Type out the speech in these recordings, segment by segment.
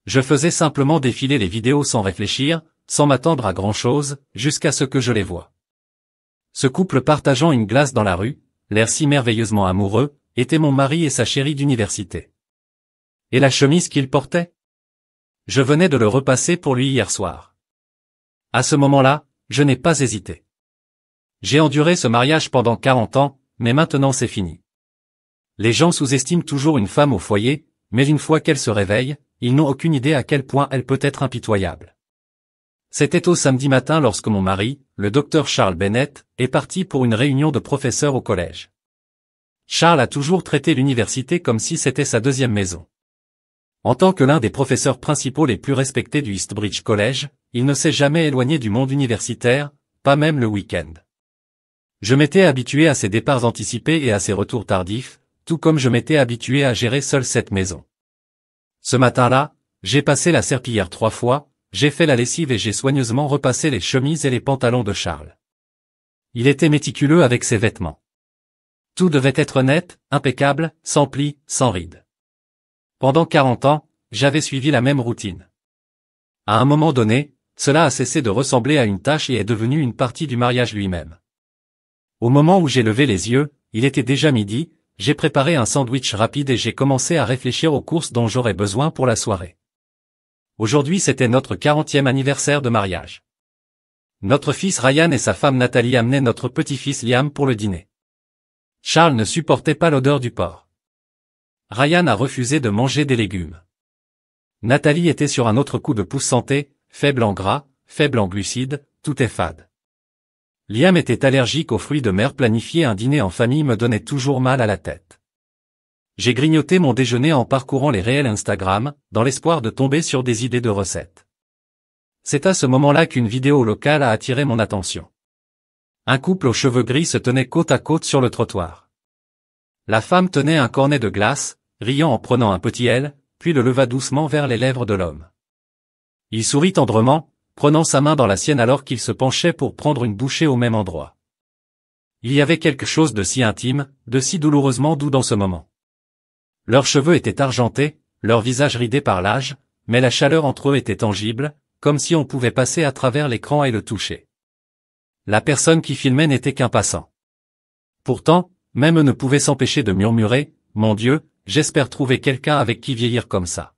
Je faisais simplement défiler les vidéos sans réfléchir, sans m'attendre à grand-chose, jusqu'à ce que je les voie. Ce couple partageant une glace dans la rue, l'air si merveilleusement amoureux, était mon mari et sa chérie d'université. Et la chemise qu'il portait? Je venais de le repasser pour lui hier soir. À ce moment-là, je n'ai pas hésité. J'ai enduré ce mariage pendant 40 ans, mais maintenant c'est fini. Les gens sous-estiment toujours une femme au foyer, mais une fois qu'elle se réveille, ils n'ont aucune idée à quel point elle peut être impitoyable. C'était au samedi matin lorsque mon mari, le docteur Charles Bennett, est parti pour une réunion de professeurs au collège. Charles a toujours traité l'université comme si c'était sa deuxième maison. En tant que l'un des professeurs principaux les plus respectés du Eastbridge College, il ne s'est jamais éloigné du monde universitaire, pas même le week-end. Je m'étais habitué à ses départs anticipés et à ses retours tardifs, tout comme je m'étais habitué à gérer seul cette maison. Ce matin-là, j'ai passé la serpillière 3 fois, j'ai fait la lessive et j'ai soigneusement repassé les chemises et les pantalons de Charles. Il était méticuleux avec ses vêtements. Tout devait être net, impeccable, sans plis, sans rides. Pendant 40 ans, j'avais suivi la même routine. À un moment donné, cela a cessé de ressembler à une tâche et est devenu une partie du mariage lui-même. Au moment où j'ai levé les yeux, il était déjà midi, j'ai préparé un sandwich rapide et j'ai commencé à réfléchir aux courses dont j'aurais besoin pour la soirée. Aujourd'hui c'était notre 40e anniversaire de mariage. Notre fils Ryan et sa femme Nathalie amenaient notre petit-fils Liam pour le dîner. Charles ne supportait pas l'odeur du porc. Ryan a refusé de manger des légumes. Nathalie était sur un autre coup de pouce santé, faible en gras, faible en glucides, tout est fade. Liam était allergique aux fruits de mer. Planifier un dîner en famille me donnait toujours mal à la tête. J'ai grignoté mon déjeuner en parcourant les réels Instagram, dans l'espoir de tomber sur des idées de recettes. C'est à ce moment-là qu'une vidéo locale a attiré mon attention. Un couple aux cheveux gris se tenait côte à côte sur le trottoir. La femme tenait un cornet de glace, riant en prenant un petit L, puis le leva doucement vers les lèvres de l'homme. Il sourit tendrement, prenant sa main dans la sienne alors qu'il se penchait pour prendre une bouchée au même endroit. Il y avait quelque chose de si intime, de si douloureusement doux dans ce moment. Leurs cheveux étaient argentés, leur visage ridé par l'âge, mais la chaleur entre eux était tangible, comme si on pouvait passer à travers l'écran et le toucher. La personne qui filmait n'était qu'un passant. Pourtant, même eux ne pouvaient s'empêcher de murmurer, « Mon Dieu, j'espère trouver quelqu'un avec qui vieillir comme ça. »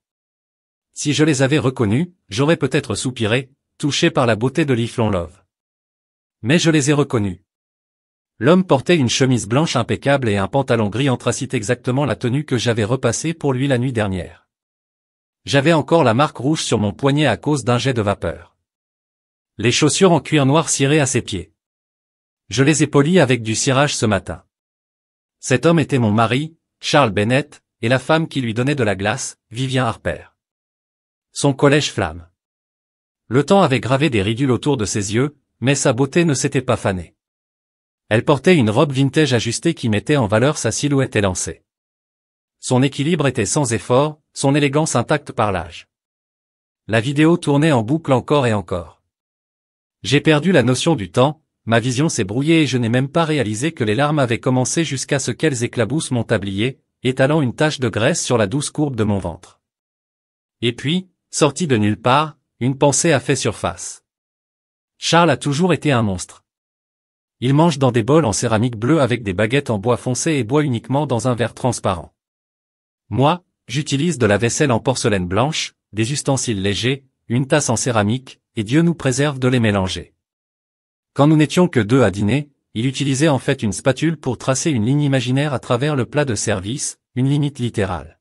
Si je les avais reconnus, j'aurais peut-être soupiré, touché par la beauté de Live Long Love. Mais je les ai reconnus. L'homme portait une chemise blanche impeccable et un pantalon gris anthracite, exactement la tenue que j'avais repassée pour lui la nuit dernière. J'avais encore la marque rouge sur mon poignet à cause d'un jet de vapeur. Les chaussures en cuir noir cirées à ses pieds. Je les ai polies avec du cirage ce matin. Cet homme était mon mari, Charles Bennett, et la femme qui lui donnait de la glace, Vivian Harper. Son collège flamme. Le temps avait gravé des ridules autour de ses yeux, mais sa beauté ne s'était pas fanée. Elle portait une robe vintage ajustée qui mettait en valeur sa silhouette élancée. Son équilibre était sans effort, son élégance intacte par l'âge. La vidéo tournait en boucle encore et encore. J'ai perdu la notion du temps, ma vision s'est brouillée et je n'ai même pas réalisé que les larmes avaient commencé jusqu'à ce qu'elles éclaboussent mon tablier, étalant une tache de graisse sur la douce courbe de mon ventre. Et puis, sorti de nulle part, une pensée a fait surface. Charles a toujours été un monstre. Il mange dans des bols en céramique bleue avec des baguettes en bois foncé et boit uniquement dans un verre transparent. Moi, j'utilise de la vaisselle en porcelaine blanche, des ustensiles légers, une tasse en céramique, et Dieu nous préserve de les mélanger. Quand nous n'étions que 2 à dîner, il utilisait en fait une spatule pour tracer une ligne imaginaire à travers le plat de service, une limite littérale.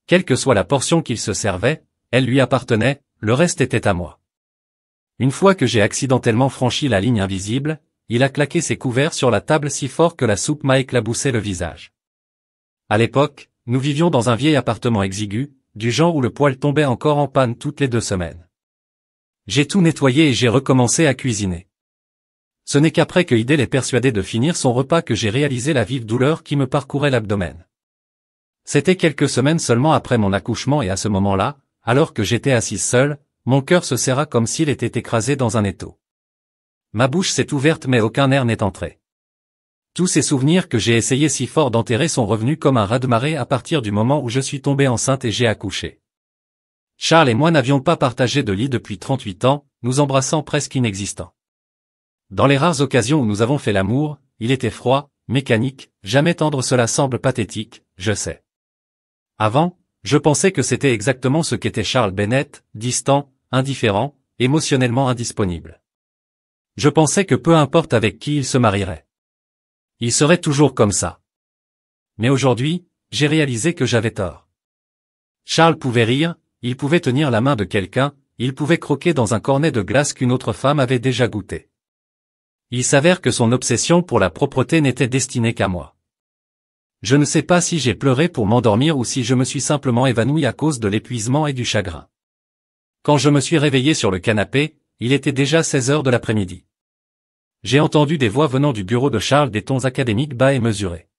Quelle que soit la portion qu'il se servait, elle lui appartenait, le reste était à moi. Une fois que j'ai accidentellement franchi la ligne invisible, il a claqué ses couverts sur la table si fort que la soupe m'a éclaboussé le visage. À l'époque, nous vivions dans un vieil appartement exigu, du genre où le poêle tombait encore en panne toutes les 2 semaines. J'ai tout nettoyé et j'ai recommencé à cuisiner. Ce n'est qu'après que Idel est persuadé de finir son repas que j'ai réalisé la vive douleur qui me parcourait l'abdomen. C'était quelques semaines seulement après mon accouchement et à ce moment-là, alors que j'étais assise seule, mon cœur se serra comme s'il était écrasé dans un étau. Ma bouche s'est ouverte mais aucun air n'est entré. Tous ces souvenirs que j'ai essayé si fort d'enterrer sont revenus comme un raz-de-marée à partir du moment où je suis tombée enceinte et j'ai accouché. Charles et moi n'avions pas partagé de lit depuis 38 ans, nous embrassant presque inexistants. Dans les rares occasions où nous avons fait l'amour, il était froid, mécanique, jamais tendre. Cela semble pathétique, je sais. Avant, je pensais que c'était exactement ce qu'était Charles Bennett, distant, indifférent, émotionnellement indisponible. Je pensais que peu importe avec qui il se marierait, il serait toujours comme ça. Mais aujourd'hui, j'ai réalisé que j'avais tort. Charles pouvait rire, il pouvait tenir la main de quelqu'un, il pouvait croquer dans un cornet de glace qu'une autre femme avait déjà goûté. Il s'avère que son obsession pour la propreté n'était destinée qu'à moi. Je ne sais pas si j'ai pleuré pour m'endormir ou si je me suis simplement évanoui à cause de l'épuisement et du chagrin. Quand je me suis réveillé sur le canapé, il était déjà 16 heures de l'après-midi. J'ai entendu des voix venant du bureau de Charles, des tons académiques bas et mesurés.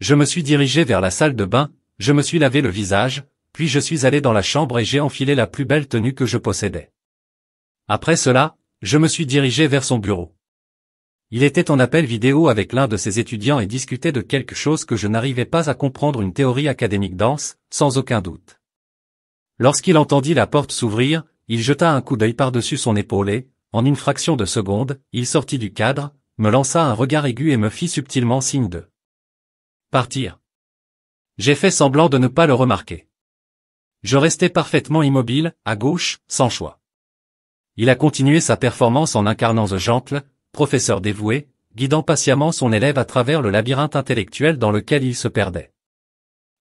Je me suis dirigé vers la salle de bain, je me suis lavé le visage, puis je suis allé dans la chambre et j'ai enfilé la plus belle tenue que je possédais. Après cela, je me suis dirigé vers son bureau. Il était en appel vidéo avec l'un de ses étudiants et discutait de quelque chose que je n'arrivais pas à comprendre, une théorie académique dense, sans aucun doute. Lorsqu'il entendit la porte s'ouvrir, il jeta un coup d'œil par-dessus son épaule et, en une fraction de seconde, il sortit du cadre, me lança un regard aigu et me fit subtilement signe de partir. J'ai fait semblant de ne pas le remarquer. Je restais parfaitement immobile, à gauche, sans choix. Il a continué sa performance en incarnant The Gentle, professeur dévoué, guidant patiemment son élève à travers le labyrinthe intellectuel dans lequel il se perdait.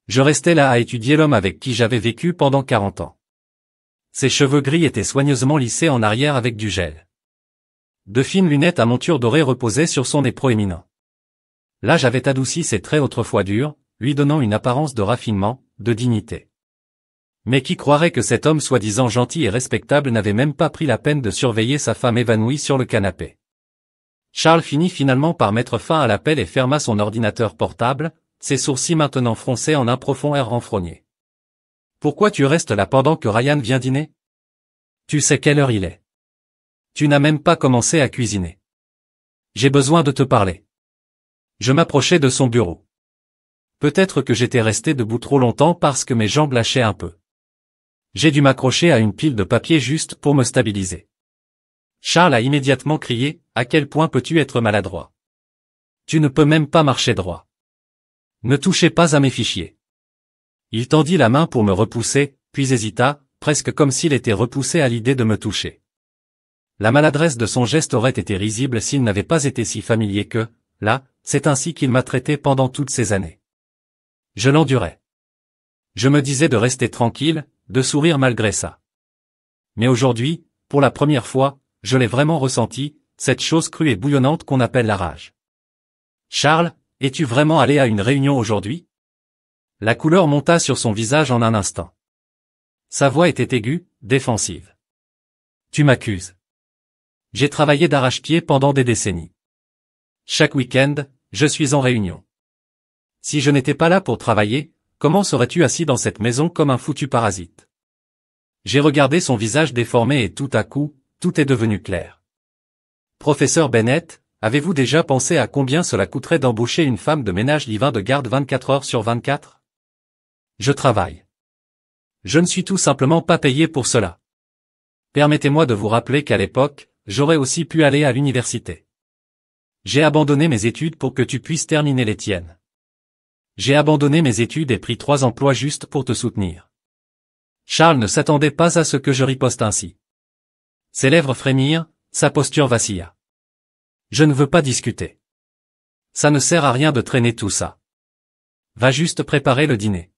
Je restais là à étudier l'homme avec qui j'avais vécu pendant 40 ans. Ses cheveux gris étaient soigneusement lissés en arrière avec du gel. De fines lunettes à monture dorée reposaient sur son nez proéminent. L'âge avait adouci ses traits autrefois durs, lui donnant une apparence de raffinement, de dignité. Mais qui croirait que cet homme soi-disant gentil et respectable n'avait même pas pris la peine de surveiller sa femme évanouie sur le canapé. Charles finit finalement par mettre fin à l'appel et ferma son ordinateur portable, ses sourcils maintenant froncés en un profond air renfrogné. « Pourquoi tu restes là pendant que Ryan vient dîner? Tu sais quelle heure il est. Tu n'as même pas commencé à cuisiner. J'ai besoin de te parler. » Je m'approchai de son bureau. Peut-être que j'étais resté debout trop longtemps parce que mes jambes lâchaient un peu. J'ai dû m'accrocher à une pile de papier juste pour me stabiliser. Charles a immédiatement crié, « À quel point peux-tu être maladroit? Tu ne peux même pas marcher droit. Ne touchez pas à mes fichiers. » Il tendit la main pour me repousser, puis hésita, presque comme s'il était repoussé à l'idée de me toucher. La maladresse de son geste aurait été risible s'il n'avait pas été si familier que, là, c'est ainsi qu'il m'a traité pendant toutes ces années. Je l'endurais. Je me disais de rester tranquille, de sourire malgré ça. Mais aujourd'hui, pour la première fois, je l'ai vraiment ressenti, cette chose crue et bouillonnante qu'on appelle la rage. « Charles, es-tu vraiment allé à une réunion aujourd'hui ?» La couleur monta sur son visage en un instant. Sa voix était aiguë, défensive. « Tu m'accuses. J'ai travaillé d'arrache-pied pendant des décennies. Chaque week-end, je suis en réunion. Si je n'étais pas là pour travailler, comment serais-tu assis dans cette maison comme un foutu parasite? » J'ai regardé son visage déformé et tout à coup, tout est devenu clair. « Professeur Bennett, avez-vous déjà pensé à combien cela coûterait d'embaucher une femme de ménage live-in de garde 24 heures sur 24? Je travaille. Je ne suis tout simplement pas payé pour cela. Permettez-moi de vous rappeler qu'à l'époque, j'aurais aussi pu aller à l'université. J'ai abandonné mes études pour que tu puisses terminer les tiennes. J'ai abandonné mes études et pris 3 emplois juste pour te soutenir. » Charles ne s'attendait pas à ce que je riposte ainsi. Ses lèvres frémirent, sa posture vacilla. « Je ne veux pas discuter. Ça ne sert à rien de traîner tout ça. Va juste préparer le dîner. »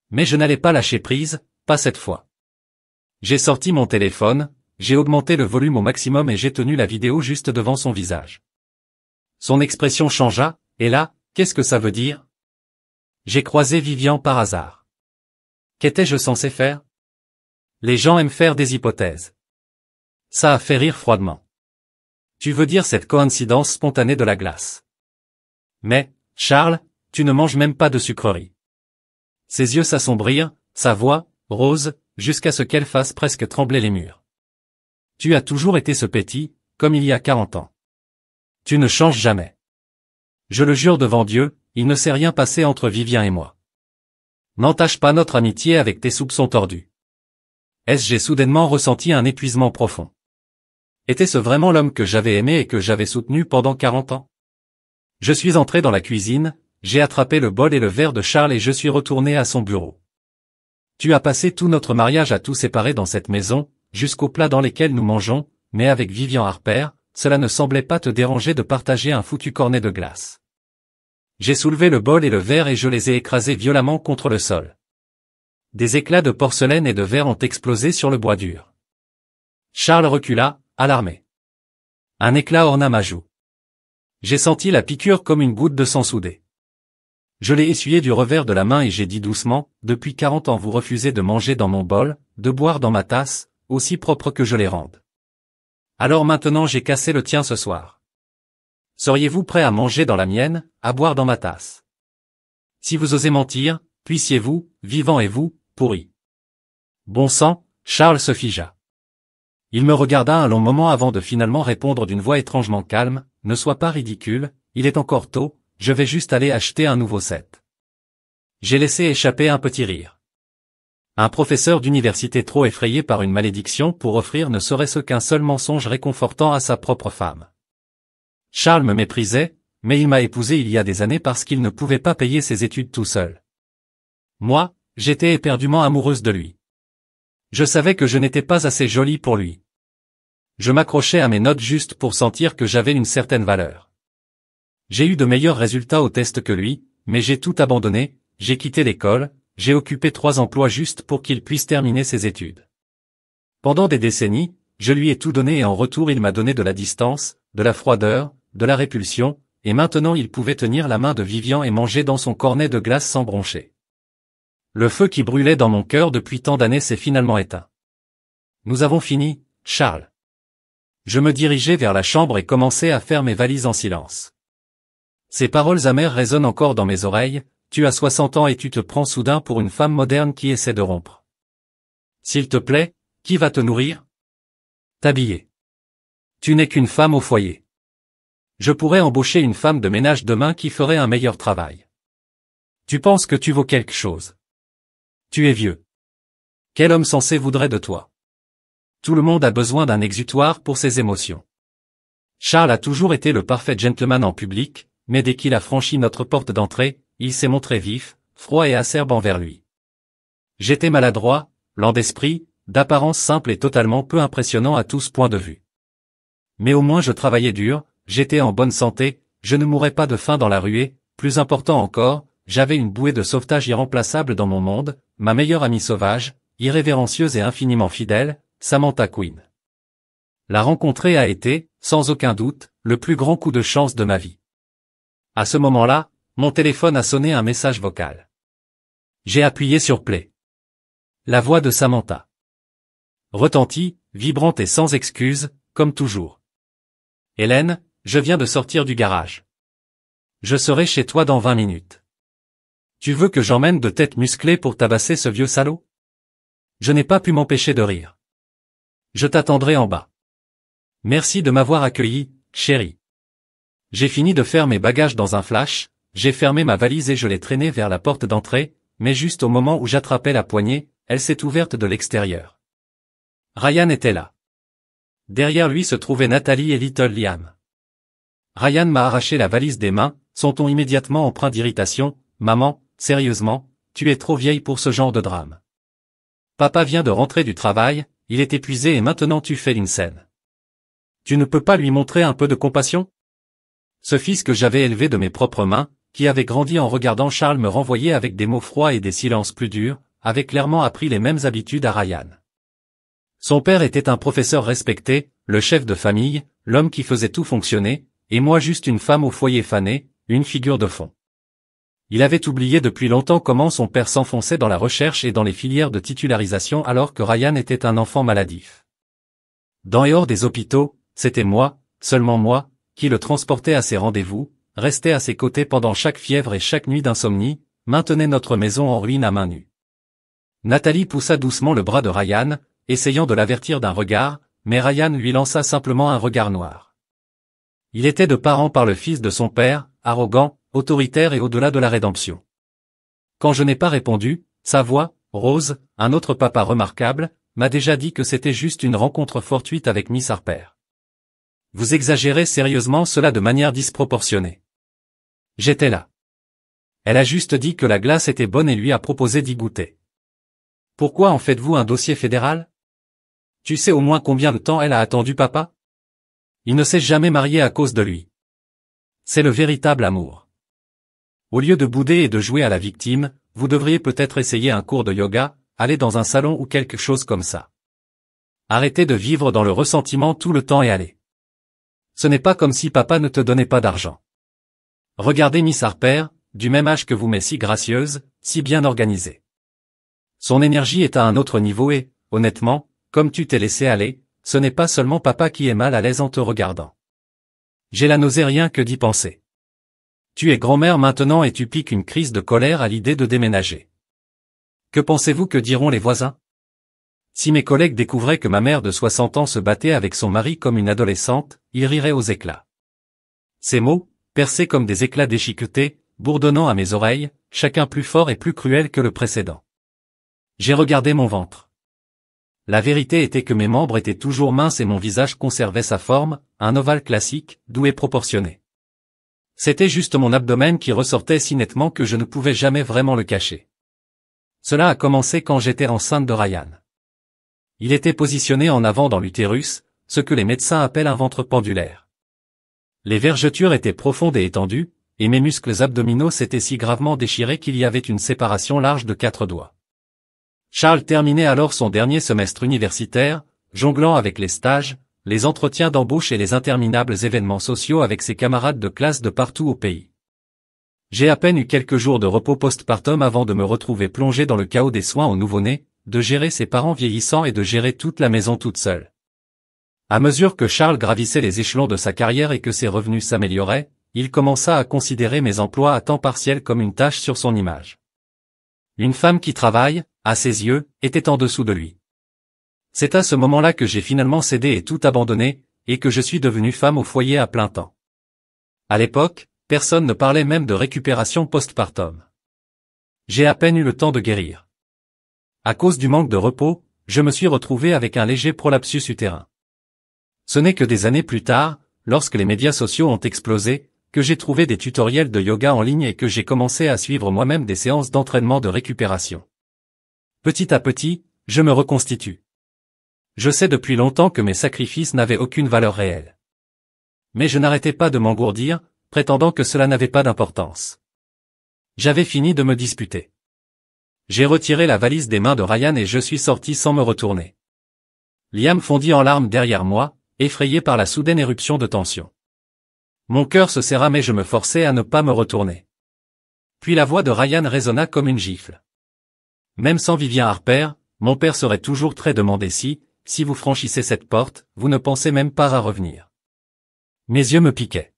Mais je n'allais pas lâcher prise, pas cette fois. J'ai sorti mon téléphone, j'ai augmenté le volume au maximum et j'ai tenu la vidéo juste devant son visage. Son expression changea, et là, qu'est-ce que ça veut dire? J'ai croisé Vivian par hasard. Qu'étais-je censé faire? Les gens aiment faire des hypothèses. Ça a fait rire froidement. Tu veux dire cette coïncidence spontanée de la glace. Mais, Charles, tu ne manges même pas de sucreries. Ses yeux s'assombrirent, sa voix, rose, jusqu'à ce qu'elle fasse presque trembler les murs. Tu as toujours été ce petit, comme il y a 40 ans. Tu ne changes jamais. Je le jure devant Dieu, il ne s'est rien passé entre Vivien et moi. N'entache pas notre amitié avec tes soupçons tordus. J'ai soudainement ressenti un épuisement profond. Était-ce vraiment l'homme que j'avais aimé et que j'avais soutenu pendant 40 ans? Je suis entré dans la cuisine, j'ai attrapé le bol et le verre de Charles et je suis retourné à son bureau. Tu as passé tout notre mariage à tout séparer dans cette maison, jusqu'aux plats dans lesquels nous mangeons, mais avec Vivian Harper, cela ne semblait pas te déranger de partager un foutu cornet de glace. J'ai soulevé le bol et le verre et je les ai écrasés violemment contre le sol. Des éclats de porcelaine et de verre ont explosé sur le bois dur. Charles recula, alarmé. Un éclat orna ma joue. J'ai senti la piqûre comme une goutte de sang soudée. Je l'ai essuyé du revers de la main et j'ai dit doucement, depuis 40 ans vous refusez de manger dans mon bol, de boire dans ma tasse, aussi propre que je les rende. Alors maintenant j'ai cassé le tien ce soir. Seriez-vous prêt à manger dans la mienne, à boire dans ma tasse? Si vous osez mentir, puissiez-vous, vivant et vous, pourri. Bon sang, Charles se figea. Il me regarda un long moment avant de finalement répondre d'une voix étrangement calme, ne sois pas ridicule, il est encore tôt, je vais juste aller acheter un nouveau set. J'ai laissé échapper un petit rire. Un professeur d'université trop effrayé par une malédiction pour offrir ne serait-ce qu'un seul mensonge réconfortant à sa propre femme. Charles me méprisait, mais il m'a épousé il y a des années parce qu'il ne pouvait pas payer ses études tout seul. Moi, j'étais éperdument amoureuse de lui. Je savais que je n'étais pas assez jolie pour lui. Je m'accrochais à mes notes juste pour sentir que j'avais une certaine valeur. J'ai eu de meilleurs résultats au test que lui, mais j'ai tout abandonné, j'ai quitté l'école, j'ai occupé 3 emplois juste pour qu'il puisse terminer ses études. Pendant des décennies, je lui ai tout donné et en retour il m'a donné de la distance, de la froideur, de la répulsion, et maintenant il pouvait tenir la main de Vivian et manger dans son cornet de glace sans broncher. Le feu qui brûlait dans mon cœur depuis tant d'années s'est finalement éteint. Nous avons fini, Charles. Je me dirigeai vers la chambre et commençai à faire mes valises en silence. Ces paroles amères résonnent encore dans mes oreilles, tu as 60 ans et tu te prends soudain pour une femme moderne qui essaie de rompre. S'il te plaît, qui va te nourrir? T'habiller. Tu n'es qu'une femme au foyer. Je pourrais embaucher une femme de ménage demain qui ferait un meilleur travail. Tu penses que tu vaux quelque chose. Tu es vieux. Quel homme sensé voudrait de toi? Tout le monde a besoin d'un exutoire pour ses émotions. Charles a toujours été le parfait gentleman en public, mais dès qu'il a franchi notre porte d'entrée, il s'est montré vif, froid et acerbe envers lui. J'étais maladroit, lent d'esprit, d'apparence simple et totalement peu impressionnant à tous points de vue. Mais au moins je travaillais dur, j'étais en bonne santé, je ne mourais pas de faim dans la ruée, plus important encore, j'avais une bouée de sauvetage irremplaçable dans mon monde, ma meilleure amie sauvage, irrévérencieuse et infiniment fidèle, Samantha Quinn. La rencontrer a été, sans aucun doute, le plus grand coup de chance de ma vie. À ce moment-là, mon téléphone a sonné un message vocal. J'ai appuyé sur play. La voix de Samantha retentit, vibrante et sans excuse, comme toujours. Hélène, je viens de sortir du garage. Je serai chez toi dans 20 minutes. Tu veux que j'emmène de tête musclée pour tabasser ce vieux salaud? Je n'ai pas pu m'empêcher de rire. Je t'attendrai en bas. Merci de m'avoir accueilli, chérie. J'ai fini de faire mes bagages dans un flash, j'ai fermé ma valise et je l'ai traînée vers la porte d'entrée, mais juste au moment où j'attrapais la poignée, elle s'est ouverte de l'extérieur. Ryan était là. Derrière lui se trouvaient Nathalie et Little Liam. Ryan m'a arraché la valise des mains, son ton immédiatement empreint d'irritation. Maman, sérieusement, tu es trop vieille pour ce genre de drame. Papa vient de rentrer du travail, il est épuisé et maintenant tu fais une scène. Tu ne peux pas lui montrer un peu de compassion? Ce fils que j'avais élevé de mes propres mains, qui avait grandi en regardant Charles me renvoyer avec des mots froids et des silences plus durs, avait clairement appris les mêmes habitudes à Ryan. Son père était un professeur respecté, le chef de famille, l'homme qui faisait tout fonctionner, et moi juste une femme au foyer fanée, une figure de fond. Il avait oublié depuis longtemps comment son père s'enfonçait dans la recherche et dans les filières de titularisation alors que Ryan était un enfant maladif. Dans et hors des hôpitaux, c'était moi, seulement moi, qui le transportait à ses rendez-vous, restait à ses côtés pendant chaque fièvre et chaque nuit d'insomnie, maintenait notre maison en ruine à main nue. Nathalie poussa doucement le bras de Ryan, essayant de l'avertir d'un regard, mais Ryan lui lança simplement un regard noir. Il était de parents par le fils de son père, arrogant, autoritaire et au-delà de la rédemption. Quand je n'ai pas répondu, sa voix, rose, un autre papa remarquable, m'a déjà dit que c'était juste une rencontre fortuite avec Miss Harper. Vous exagérez sérieusement cela de manière disproportionnée. J'étais là. Elle a juste dit que la glace était bonne et lui a proposé d'y goûter. Pourquoi en faites-vous un dossier fédéral? Tu sais au moins combien de temps elle a attendu papa? Il ne s'est jamais marié à cause de lui. C'est le véritable amour. Au lieu de bouder et de jouer à la victime, vous devriez peut-être essayer un cours de yoga, aller dans un salon ou quelque chose comme ça. Arrêtez de vivre dans le ressentiment tout le temps et allez. Ce n'est pas comme si papa ne te donnait pas d'argent. Regardez Miss Harper, du même âge que vous mais si gracieuse, si bien organisée. Son énergie est à un autre niveau et, honnêtement, comme tu t'es laissé aller, ce n'est pas seulement papa qui est mal à l'aise en te regardant. J'ai la nausée rien que d'y penser. Tu es grand-mère maintenant et tu piques une crise de colère à l'idée de déménager. Que pensez-vous que diront les voisins? Si mes collègues découvraient que ma mère de 60 ans se battait avec son mari comme une adolescente, ils riraient aux éclats. Ces mots, percés comme des éclats déchiquetés, bourdonnant à mes oreilles, chacun plus fort et plus cruel que le précédent. J'ai regardé mon ventre. La vérité était que mes membres étaient toujours minces et mon visage conservait sa forme, un ovale classique, doux et proportionné. C'était juste mon abdomen qui ressortait si nettement que je ne pouvais jamais vraiment le cacher. Cela a commencé quand j'étais enceinte de Ryan. Il était positionné en avant dans l'utérus, ce que les médecins appellent un ventre pendulaire. Les vergetures étaient profondes et étendues, et mes muscles abdominaux s'étaient si gravement déchirés qu'il y avait une séparation large de 4 doigts. Charles terminait alors son dernier semestre universitaire, jonglant avec les stages, les entretiens d'embauche et les interminables événements sociaux avec ses camarades de classe de partout au pays. J'ai à peine eu quelques jours de repos postpartum avant de me retrouver plongé dans le chaos des soins au nouveau-né, de gérer ses parents vieillissants et de gérer toute la maison toute seule. À mesure que Charles gravissait les échelons de sa carrière et que ses revenus s'amélioraient, il commença à considérer mes emplois à temps partiel comme une tâche sur son image. Une femme qui travaille, à ses yeux, était en dessous de lui. C'est à ce moment-là que j'ai finalement cédé et tout abandonné, et que je suis devenue femme au foyer à plein temps. À l'époque, personne ne parlait même de récupération postpartum. J'ai à peine eu le temps de guérir. À cause du manque de repos, je me suis retrouvé avec un léger prolapsus utérin. Ce n'est que des années plus tard, lorsque les médias sociaux ont explosé, que j'ai trouvé des tutoriels de yoga en ligne et que j'ai commencé à suivre moi-même des séances d'entraînement de récupération. Petit à petit, je me reconstitue. Je sais depuis longtemps que mes sacrifices n'avaient aucune valeur réelle. Mais je n'arrêtais pas de m'engourdir, prétendant que cela n'avait pas d'importance. J'avais fini de me disputer. J'ai retiré la valise des mains de Ryan et je suis sorti sans me retourner. Liam fondit en larmes derrière moi, effrayé par la soudaine éruption de tension. Mon cœur se serra mais je me forçais à ne pas me retourner. Puis la voix de Ryan résonna comme une gifle. Même sans Vivian Harper, mon père serait toujours très demandé si vous franchissez cette porte, vous ne pensez même pas à revenir. Mes yeux me piquaient.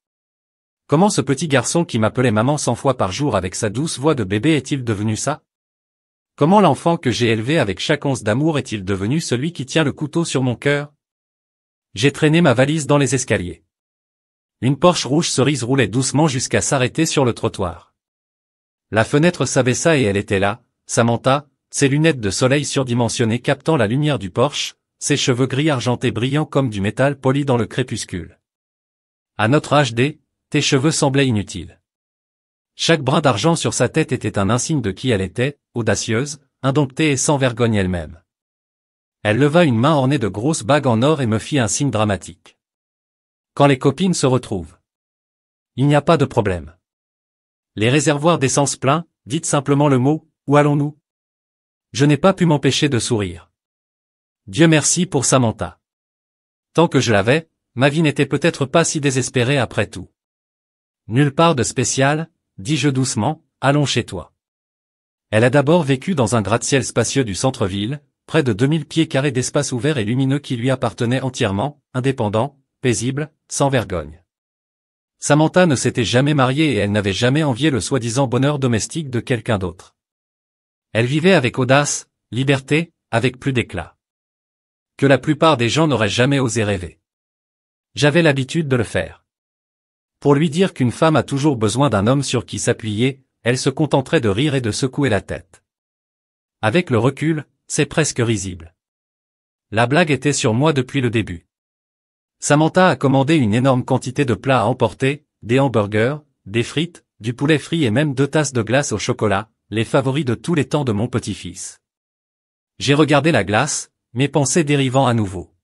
Comment ce petit garçon qui m'appelait maman 100 fois par jour avec sa douce voix de bébé est-il devenu ça? Comment l'enfant que j'ai élevé avec chaque once d'amour est-il devenu celui qui tient le couteau sur mon cœur? J'ai traîné ma valise dans les escaliers. Une Porsche rouge cerise roulait doucement jusqu'à s'arrêter sur le trottoir. La fenêtre s'abaissa et elle était là, Samantha, ses lunettes de soleil surdimensionnées captant la lumière du Porsche, ses cheveux gris argentés brillant comme du métal poli dans le crépuscule. À notre âge tes cheveux semblaient inutiles. Chaque brin d'argent sur sa tête était un insigne de qui elle était, audacieuse, indomptée et sans vergogne elle-même. Elle leva une main ornée de grosses bagues en or et me fit un signe dramatique. Quand les copines se retrouvent. Il n'y a pas de problème. Les réservoirs d'essence pleins, dites simplement le mot, où allons-nous? Je n'ai pas pu m'empêcher de sourire. Dieu merci pour Samantha. Tant que je l'avais, ma vie n'était peut-être pas si désespérée après tout. Nulle part de spécial, dis-je doucement, allons chez toi. Elle a d'abord vécu dans un gratte-ciel spacieux du centre-ville, près de 2000 pieds carrés d'espace ouvert et lumineux qui lui appartenait entièrement, indépendant, paisible, sans vergogne. Samantha ne s'était jamais mariée et elle n'avait jamais envié le soi-disant bonheur domestique de quelqu'un d'autre. Elle vivait avec audace, liberté, avec plus d'éclat. Que la plupart des gens n'auraient jamais osé rêver. J'avais l'habitude de le faire. Pour lui dire qu'une femme a toujours besoin d'un homme sur qui s'appuyer, elle se contenterait de rire et de secouer la tête. Avec le recul, c'est presque risible. La blague était sur moi depuis le début. Samantha a commandé une énorme quantité de plats à emporter, des hamburgers, des frites, du poulet frit et même 2 tasses de glace au chocolat, les favoris de tous les temps de mon petit-fils. J'ai regardé la glace, mes pensées dérivant à nouveau.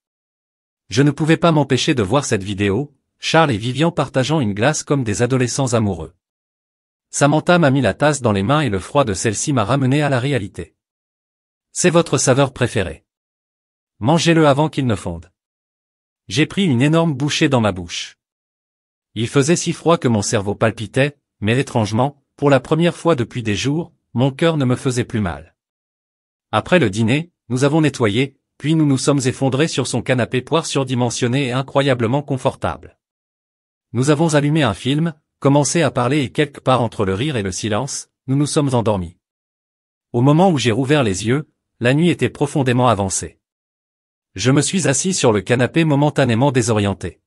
Je ne pouvais pas m'empêcher de voir cette vidéo, Charles et Vivian partageant une glace comme des adolescents amoureux. Samantha m'a mis la tasse dans les mains et le froid de celle-ci m'a ramené à la réalité. C'est votre saveur préférée. Mangez-le avant qu'il ne fonde. J'ai pris une énorme bouchée dans ma bouche. Il faisait si froid que mon cerveau palpitait, mais étrangement, pour la première fois depuis des jours, mon cœur ne me faisait plus mal. Après le dîner, nous avons nettoyé, puis nous nous sommes effondrés sur son canapé poire surdimensionné et incroyablement confortable. Nous avons allumé un film, commencé à parler et quelque part entre le rire et le silence, nous nous sommes endormis. Au moment où j'ai rouvert les yeux, la nuit était profondément avancée. Je me suis assis sur le canapé momentanément désorienté.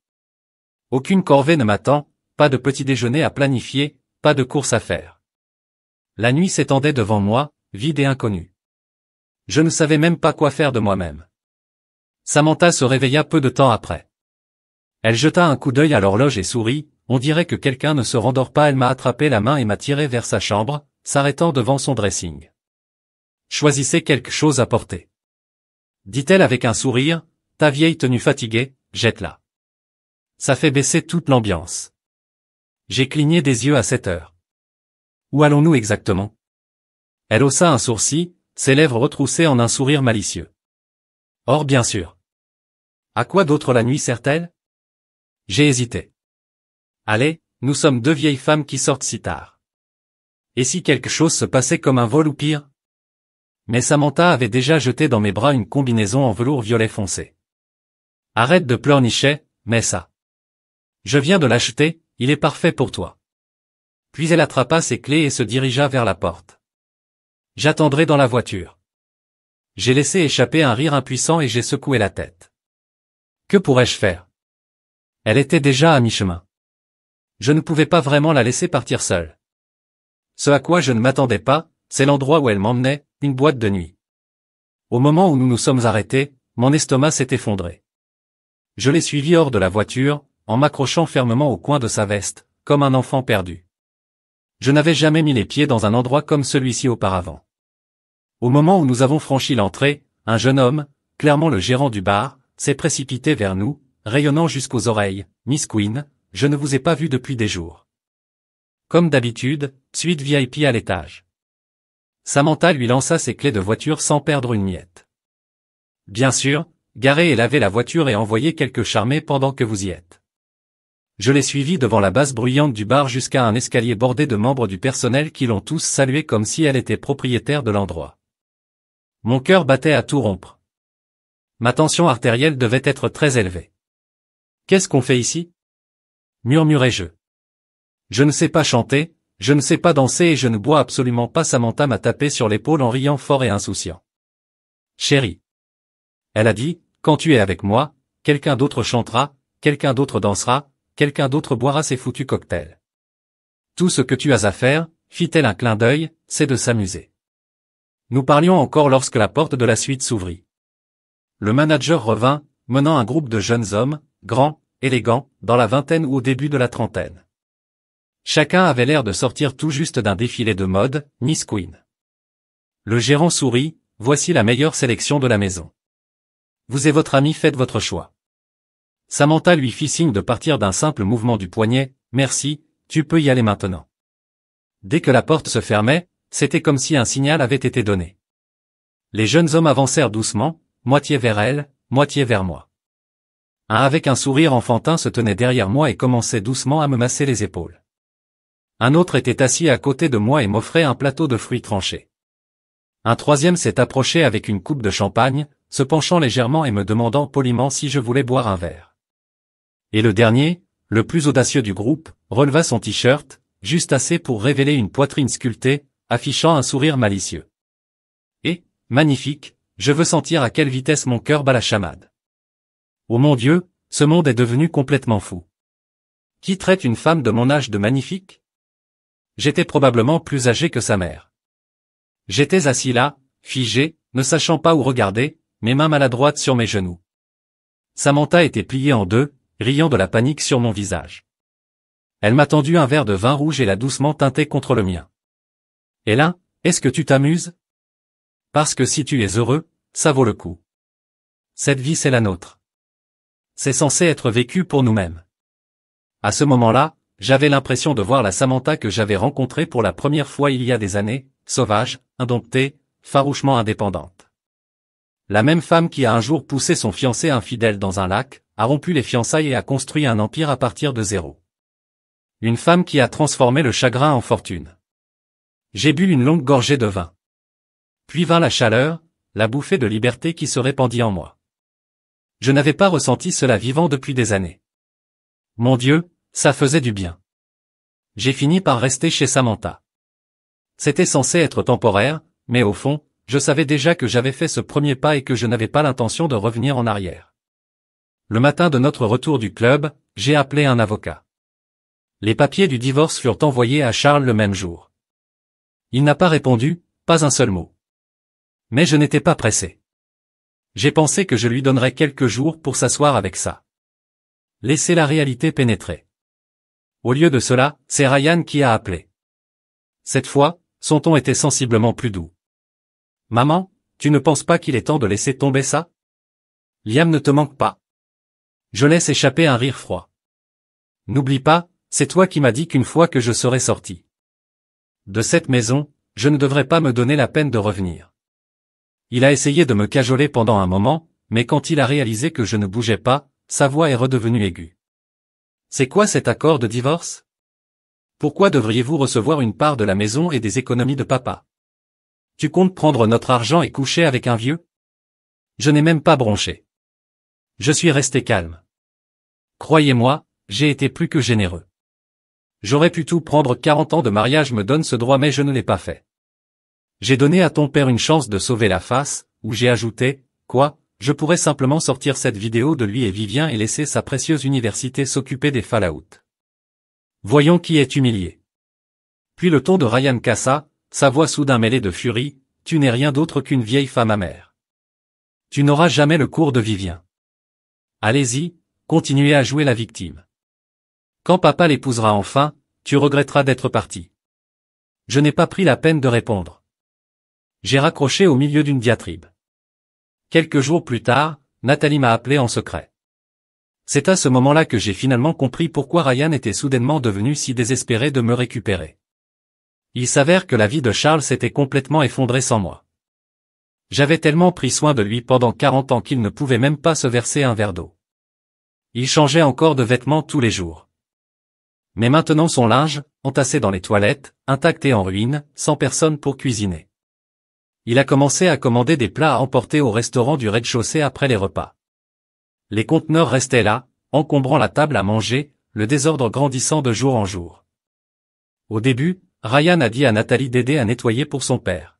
Aucune corvée ne m'attend, pas de petit déjeuner à planifier, pas de course à faire. La nuit s'étendait devant moi, vide et inconnue. Je ne savais même pas quoi faire de moi-même. Samantha se réveilla peu de temps après. Elle jeta un coup d'œil à l'horloge et sourit, on dirait que quelqu'un ne se rendort pas. Elle m'a attrapé la main et m'a tiré vers sa chambre, s'arrêtant devant son dressing. Choisissez quelque chose à porter. Dit-elle avec un sourire, ta vieille tenue fatiguée, jette-la. Ça fait baisser toute l'ambiance. J'ai cligné des yeux à cette heure. Où allons-nous exactement? Elle haussa un sourcil, ses lèvres retroussées en un sourire malicieux. Or bien sûr. À quoi d'autre la nuit sert-elle? J'ai hésité. Allez, nous sommes 2 vieilles femmes qui sortent si tard. Et si quelque chose se passait comme un vol ou pire? Mais Samantha avait déjà jeté dans mes bras une combinaison en velours violet foncé. Arrête de pleurnicher, mets ça. Je viens de l'acheter, il est parfait pour toi. Puis elle attrapa ses clés et se dirigea vers la porte. J'attendrai dans la voiture. J'ai laissé échapper un rire impuissant et j'ai secoué la tête. Que pourrais-je faire? Elle était déjà à mi-chemin. Je ne pouvais pas vraiment la laisser partir seule. Ce à quoi je ne m'attendais pas, c'est l'endroit où elle m'emmenait, une boîte de nuit. Au moment où nous nous sommes arrêtés, mon estomac s'est effondré. Je l'ai suivi hors de la voiture, en m'accrochant fermement au coin de sa veste, comme un enfant perdu. Je n'avais jamais mis les pieds dans un endroit comme celui-ci auparavant. Au moment où nous avons franchi l'entrée, un jeune homme, clairement le gérant du bar, s'est précipité vers nous, rayonnant jusqu'aux oreilles. Miss Queen, je ne vous ai pas vu depuis des jours. Comme d'habitude, suite VIP à l'étage. Samantha lui lança ses clés de voiture sans perdre une miette. Bien sûr, garez et lavez la voiture et envoyez quelques charmés pendant que vous y êtes. Je l'ai suivi devant la base bruyante du bar jusqu'à un escalier bordé de membres du personnel qui l'ont tous salué comme si elle était propriétaire de l'endroit. Mon cœur battait à tout rompre. Ma tension artérielle devait être très élevée. Qu'est-ce qu'on fait ici? Murmurai-je. Je ne sais pas chanter, je ne sais pas danser et je ne bois absolument pas. Samantha m'a tapé sur l'épaule en riant fort et insouciant. Chérie. Elle a dit, quand tu es avec moi, quelqu'un d'autre chantera, quelqu'un d'autre dansera, quelqu'un d'autre boira ses foutus cocktails. Tout ce que tu as à faire, fit-elle un clin d'œil, c'est de s'amuser. Nous parlions encore lorsque la porte de la suite s'ouvrit. Le manager revint, menant un groupe de jeunes hommes, grands, élégants, dans la vingtaine ou au début de la trentaine. Chacun avait l'air de sortir tout juste d'un défilé de mode, Miss Queen. Le gérant sourit, voici la meilleure sélection de la maison. Vous et votre ami faites votre choix. Samantha lui fit signe de partir d'un simple mouvement du poignet, merci, tu peux y aller maintenant. Dès que la porte se fermait, c'était comme si un signal avait été donné. Les jeunes hommes avancèrent doucement, moitié vers elle, moitié vers moi. Un avec un sourire enfantin se tenait derrière moi et commençait doucement à me masser les épaules. Un autre était assis à côté de moi et m'offrait un plateau de fruits tranchés. Un troisième s'est approché avec une coupe de champagne, se penchant légèrement et me demandant poliment si je voulais boire un verre. Et le dernier, le plus audacieux du groupe, releva son t-shirt, juste assez pour révéler une poitrine sculptée, affichant un sourire malicieux. Et, magnifique, je veux sentir à quelle vitesse mon cœur bat la chamade. Oh mon Dieu, ce monde est devenu complètement fou. Qui traite une femme de mon âge de magnifique? J'étais probablement plus âgé que sa mère. J'étais assis là, figé, ne sachant pas où regarder, mes mains maladroites sur mes genoux. Samantha était pliée en deux, riant de la panique sur mon visage. Elle m'a tendu un verre de vin rouge et l'a doucement teinté contre le mien. Et là, est-ce que tu t'amuses? Parce que si tu es heureux, ça vaut le coup. Cette vie c'est la nôtre. C'est censé être vécu pour nous-mêmes. À ce moment-là, j'avais l'impression de voir la Samantha que j'avais rencontrée pour la première fois il y a des années, sauvage, indomptée, farouchement indépendante. La même femme qui a un jour poussé son fiancé infidèle dans un lac, a rompu les fiançailles et a construit un empire à partir de zéro. Une femme qui a transformé le chagrin en fortune. J'ai bu une longue gorgée de vin. Puis vint la chaleur, la bouffée de liberté qui se répandit en moi. Je n'avais pas ressenti cela vivant depuis des années. Mon Dieu, ça faisait du bien. J'ai fini par rester chez Samantha. C'était censé être temporaire, mais au fond, je savais déjà que j'avais fait ce premier pas et que je n'avais pas l'intention de revenir en arrière. Le matin de notre retour du club, j'ai appelé un avocat. Les papiers du divorce furent envoyés à Charles le même jour. Il n'a pas répondu, pas un seul mot. Mais je n'étais pas pressé. J'ai pensé que je lui donnerais quelques jours pour s'asseoir avec ça. Laisser la réalité pénétrer. Au lieu de cela, c'est Ryan qui a appelé. Cette fois, son ton était sensiblement plus doux. Maman, tu ne penses pas qu'il est temps de laisser tomber ça? Liam ne te manque pas. Je laisse échapper un rire froid. N'oublie pas, c'est toi qui m'as dit qu'une fois que je serais sorti de cette maison, je ne devrais pas me donner la peine de revenir. Il a essayé de me cajoler pendant un moment, mais quand il a réalisé que je ne bougeais pas, sa voix est redevenue aiguë. C'est quoi cet accord de divorce? Pourquoi devriez-vous recevoir une part de la maison et des économies de papa? Tu comptes prendre notre argent et coucher avec un vieux? Je n'ai même pas bronché. Je suis resté calme. Croyez-moi, j'ai été plus que généreux. J'aurais pu tout prendre, 40 ans de mariage me donne ce droit, mais je ne l'ai pas fait. J'ai donné à ton père une chance de sauver la face, ou j'ai ajouté, quoi, je pourrais simplement sortir cette vidéo de lui et Vivien et laisser sa précieuse université s'occuper des Fallout. Voyons qui est humilié. Puis le ton de Ryan cassa, sa voix soudain mêlée de furie, tu n'es rien d'autre qu'une vieille femme amère. Tu n'auras jamais le cours de Vivien. Allez-y, continuez à jouer la victime. Quand papa l'épousera enfin, tu regretteras d'être parti. Je n'ai pas pris la peine de répondre. J'ai raccroché au milieu d'une diatribe. Quelques jours plus tard, Nathalie m'a appelé en secret. C'est à ce moment-là que j'ai finalement compris pourquoi Ryan était soudainement devenu si désespéré de me récupérer. Il s'avère que la vie de Charles s'était complètement effondrée sans moi. J'avais tellement pris soin de lui pendant 40 ans qu'il ne pouvait même pas se verser un verre d'eau. Il changeait encore de vêtements tous les jours. Mais maintenant son linge, entassé dans les toilettes, intact et en ruine, sans personne pour cuisiner. Il a commencé à commander des plats à emporter au restaurant du rez-de-chaussée après les repas. Les conteneurs restaient là, encombrant la table à manger, le désordre grandissant de jour en jour. Au début, Ryan a dit à Nathalie d'aider à nettoyer pour son père.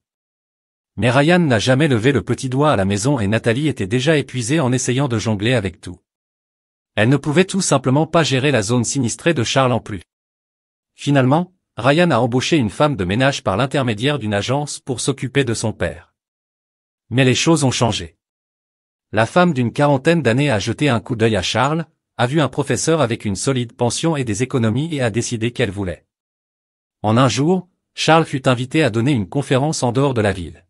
Mais Ryan n'a jamais levé le petit doigt à la maison et Nathalie était déjà épuisée en essayant de jongler avec tout. Elle ne pouvait tout simplement pas gérer la zone sinistrée de Charles en plus. Finalement, Ryan a embauché une femme de ménage par l'intermédiaire d'une agence pour s'occuper de son père. Mais les choses ont changé. La femme d'une quarantaine d'années a jeté un coup d'œil à Charles, a vu un professeur avec une solide pension et des économies et a décidé qu'elle voulait. En un jour, Charles fut invité à donner une conférence en dehors de la ville.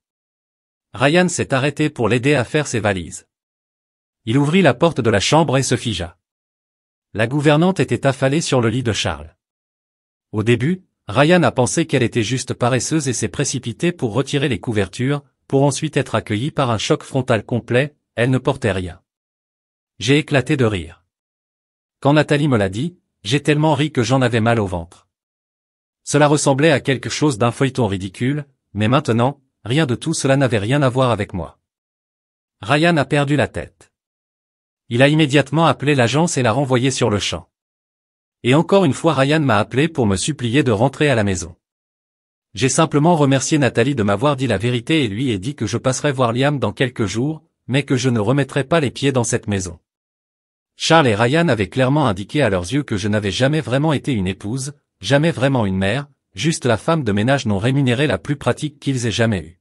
Ryan s'est arrêté pour l'aider à faire ses valises. Il ouvrit la porte de la chambre et se figea. La gouvernante était affalée sur le lit de Charles. Au début, Ryan a pensé qu'elle était juste paresseuse et s'est précipité pour retirer les couvertures, pour ensuite être accueillie par un choc frontal complet, elle ne portait rien. J'ai éclaté de rire. Quand Nathalie me l'a dit, j'ai tellement ri que j'en avais mal au ventre. Cela ressemblait à quelque chose d'un feuilleton ridicule, mais maintenant, rien de tout cela n'avait rien à voir avec moi. Ryan a perdu la tête. Il a immédiatement appelé l'agence et l'a renvoyé sur le champ. Et encore une fois Ryan m'a appelé pour me supplier de rentrer à la maison. J'ai simplement remercié Nathalie de m'avoir dit la vérité et lui ai dit que je passerais voir Liam dans quelques jours, mais que je ne remettrais pas les pieds dans cette maison. Charles et Ryan avaient clairement indiqué à leurs yeux que je n'avais jamais vraiment été une épouse, jamais vraiment une mère, juste la femme de ménage non rémunérée la plus pratique qu'ils aient jamais eue.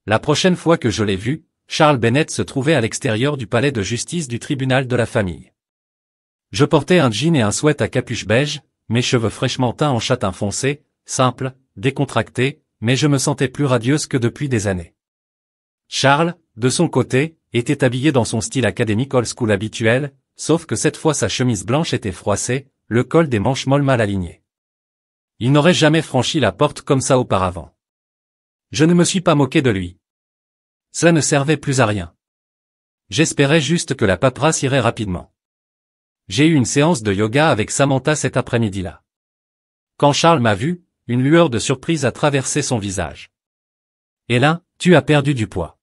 La prochaine fois que je l'ai vu, Charles Bennett se trouvait à l'extérieur du palais de justice du tribunal de la famille. Je portais un jean et un sweat à capuche beige, mes cheveux fraîchement teints en châtain foncé, simple, décontracté, mais je me sentais plus radieuse que depuis des années. Charles, de son côté, était habillé dans son style académique old school habituel, sauf que cette fois sa chemise blanche était froissée, le col des manches molles mal aligné. Il n'aurait jamais franchi la porte comme ça auparavant. Je ne me suis pas moqué de lui. Cela ne servait plus à rien. J'espérais juste que la paperasse irait rapidement. J'ai eu une séance de yoga avec Samantha cet après-midi-là. Quand Charles m'a vu, une lueur de surprise a traversé son visage. « Hélène, tu as perdu du poids.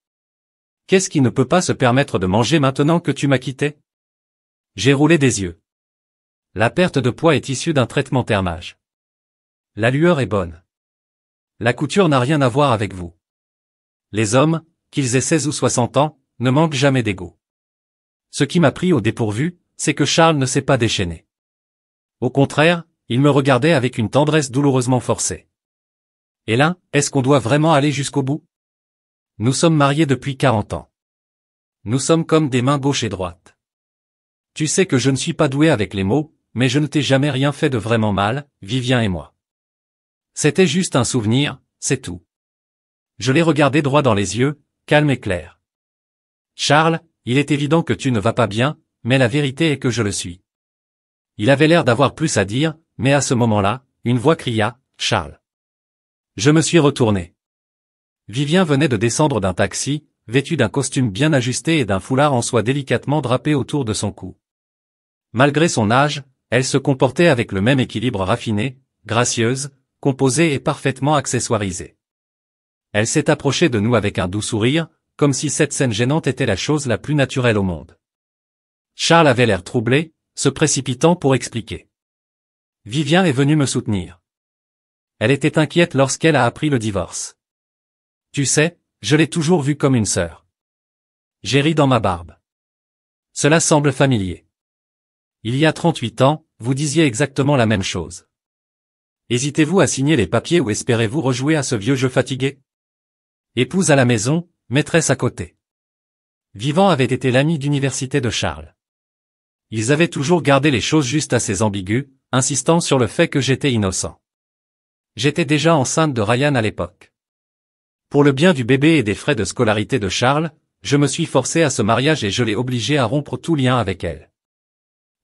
Qu'est-ce qui ne peut pas se permettre de manger maintenant que tu m'as quitté ?» J'ai roulé des yeux. La perte de poids est issue d'un traitement thermage. La lueur est bonne. La couture n'a rien à voir avec vous. Les hommes, qu'ils aient 16 ou 60 ans, ne manquent jamais d'ego. Ce qui m'a pris au dépourvu, c'est que Charles ne s'est pas déchaîné. Au contraire, il me regardait avec une tendresse douloureusement forcée. « Hélène, est-ce qu'on doit vraiment aller jusqu'au bout ? Nous sommes mariés depuis 40 ans. Nous sommes comme des mains gauche et droite. Tu sais que je ne suis pas doué avec les mots, mais je ne t'ai jamais rien fait de vraiment mal, Vivien et moi. C'était juste un souvenir, c'est tout. » Je l'ai regardé droit dans les yeux, calme et clair. « Charles, il est évident que tu ne vas pas bien, mais la vérité est que je le suis. » Il avait l'air d'avoir plus à dire, mais à ce moment-là, une voix cria, « Charles !» Je me suis retourné. Vivien venait de descendre d'un taxi, vêtu d'un costume bien ajusté et d'un foulard en soie délicatement drapé autour de son cou. Malgré son âge, elle se comportait avec le même équilibre raffiné, gracieuse, composée et parfaitement accessoirisée. Elle s'est approchée de nous avec un doux sourire, comme si cette scène gênante était la chose la plus naturelle au monde. Charles avait l'air troublé, se précipitant pour expliquer. Vivien est venue me soutenir. Elle était inquiète lorsqu'elle a appris le divorce. Tu sais, je l'ai toujours vue comme une sœur. J'ai ri dans ma barbe. Cela semble familier. Il y a 38 ans, vous disiez exactement la même chose. Hésitez-vous à signer les papiers ou espérez-vous rejouer à ce vieux jeu fatigué ? Épouse à la maison, maîtresse à côté. Vivant avait été l'ami d'université de Charles. Ils avaient toujours gardé les choses juste assez ambiguës, insistant sur le fait que j'étais innocent. J'étais déjà enceinte de Ryan à l'époque. Pour le bien du bébé et des frais de scolarité de Charles, je me suis forcé à ce mariage et je l'ai obligé à rompre tout lien avec elle.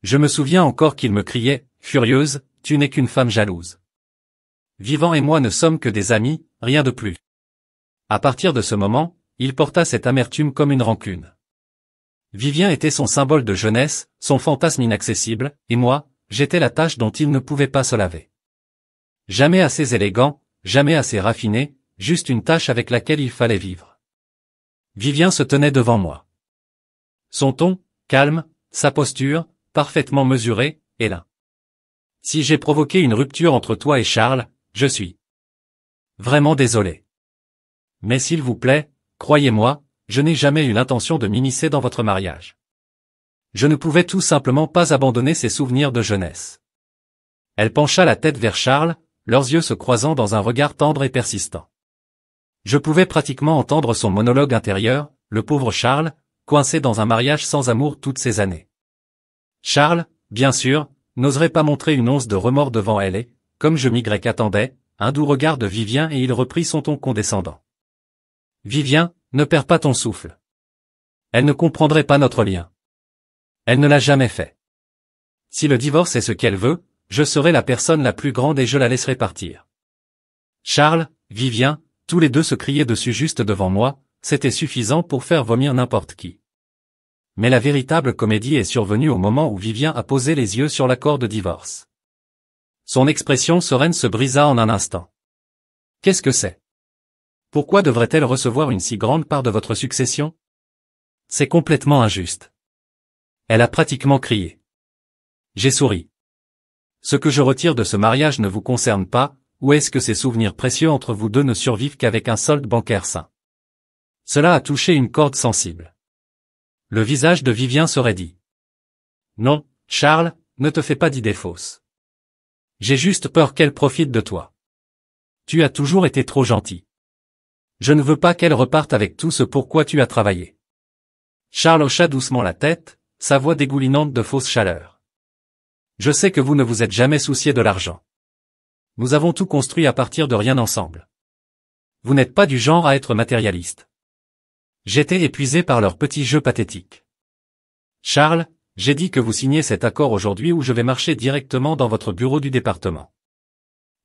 Je me souviens encore qu'il me criait, furieuse, « Tu n'es qu'une femme jalouse. » Vivant et moi ne sommes que des amis, rien de plus. À partir de ce moment, il porta cette amertume comme une rancune. Vivien était son symbole de jeunesse, son fantasme inaccessible, et moi, j'étais la tache dont il ne pouvait pas se laver. Jamais assez élégant, jamais assez raffiné, juste une tâche avec laquelle il fallait vivre. Vivien se tenait devant moi. Son ton, calme, sa posture, parfaitement mesurée, et là. Si j'ai provoqué une rupture entre toi et Charles, je suis vraiment désolé. Mais s'il vous plaît, croyez-moi, je n'ai jamais eu l'intention de m'immiscer dans votre mariage. Je ne pouvais tout simplement pas abandonner ces souvenirs de jeunesse. Elle pencha la tête vers Charles, leurs yeux se croisant dans un regard tendre et persistant. Je pouvais pratiquement entendre son monologue intérieur, le pauvre Charles, coincé dans un mariage sans amour toutes ces années. Charles, bien sûr, n'oserait pas montrer une once de remords devant elle et, comme je attendais, un doux regard de Vivien et il reprit son ton condescendant. Vivien, ne perds pas ton souffle. Elle ne comprendrait pas notre lien. Elle ne l'a jamais fait. Si le divorce est ce qu'elle veut, je serai la personne la plus grande et je la laisserai partir. Charles, Vivien, tous les deux se criaient dessus juste devant moi, c'était suffisant pour faire vomir n'importe qui. Mais la véritable comédie est survenue au moment où Vivien a posé les yeux sur l'accord de divorce. Son expression sereine se brisa en un instant. Qu'est-ce que c'est ? Pourquoi devrait-elle recevoir une si grande part de votre succession ? C'est complètement injuste. Elle a pratiquement crié. J'ai souri. Ce que je retire de ce mariage ne vous concerne pas, ou est-ce que ces souvenirs précieux entre vous deux ne survivent qu'avec un solde bancaire sain ? Cela a touché une corde sensible. Le visage de Vivien se raidit. Non, Charles, ne te fais pas d'idées fausses. J'ai juste peur qu'elle profite de toi. Tu as toujours été trop gentil. Je ne veux pas qu'elle reparte avec tout ce pourquoi tu as travaillé. Charles hocha doucement la tête, sa voix dégoulinante de fausse chaleur. Je sais que vous ne vous êtes jamais soucié de l'argent. Nous avons tout construit à partir de rien ensemble. Vous n'êtes pas du genre à être matérialiste. J'étais épuisé par leur petit jeu pathétique. Charles, j'ai dit que vous signez cet accord aujourd'hui ou je vais marcher directement dans votre bureau du département.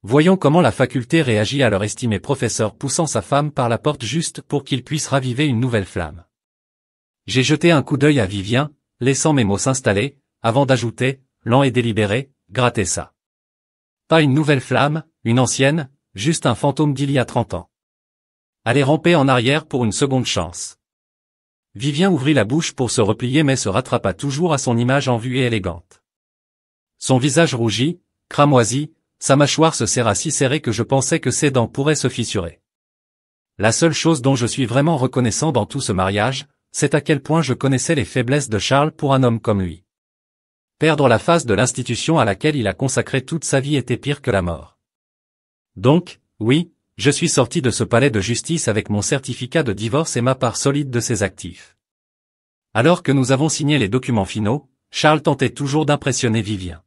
Voyons comment la faculté réagit à leur estimé professeur poussant sa femme par la porte juste pour qu'il puisse raviver une nouvelle flamme. J'ai jeté un coup d'œil à Vivien, laissant mes mots s'installer, avant d'ajouter, lent et délibéré, grattez ça. Pas une nouvelle flamme, une ancienne, juste un fantôme d'il y a 30 ans. Allez ramper en arrière pour une seconde chance. Vivien ouvrit la bouche pour se replier mais se rattrapa toujours à son image en vue et élégante. Son visage rougit, cramoisi, sa mâchoire se serra si serrée que je pensais que ses dents pourraient se fissurer. La seule chose dont je suis vraiment reconnaissant dans tout ce mariage, c'est à quel point je connaissais les faiblesses de Charles pour un homme comme lui. Perdre la face de l'institution à laquelle il a consacré toute sa vie était pire que la mort. Donc, oui, je suis sorti de ce palais de justice avec mon certificat de divorce et ma part solide de ses actifs. Alors que nous avons signé les documents finaux, Charles tentait toujours d'impressionner Vivien.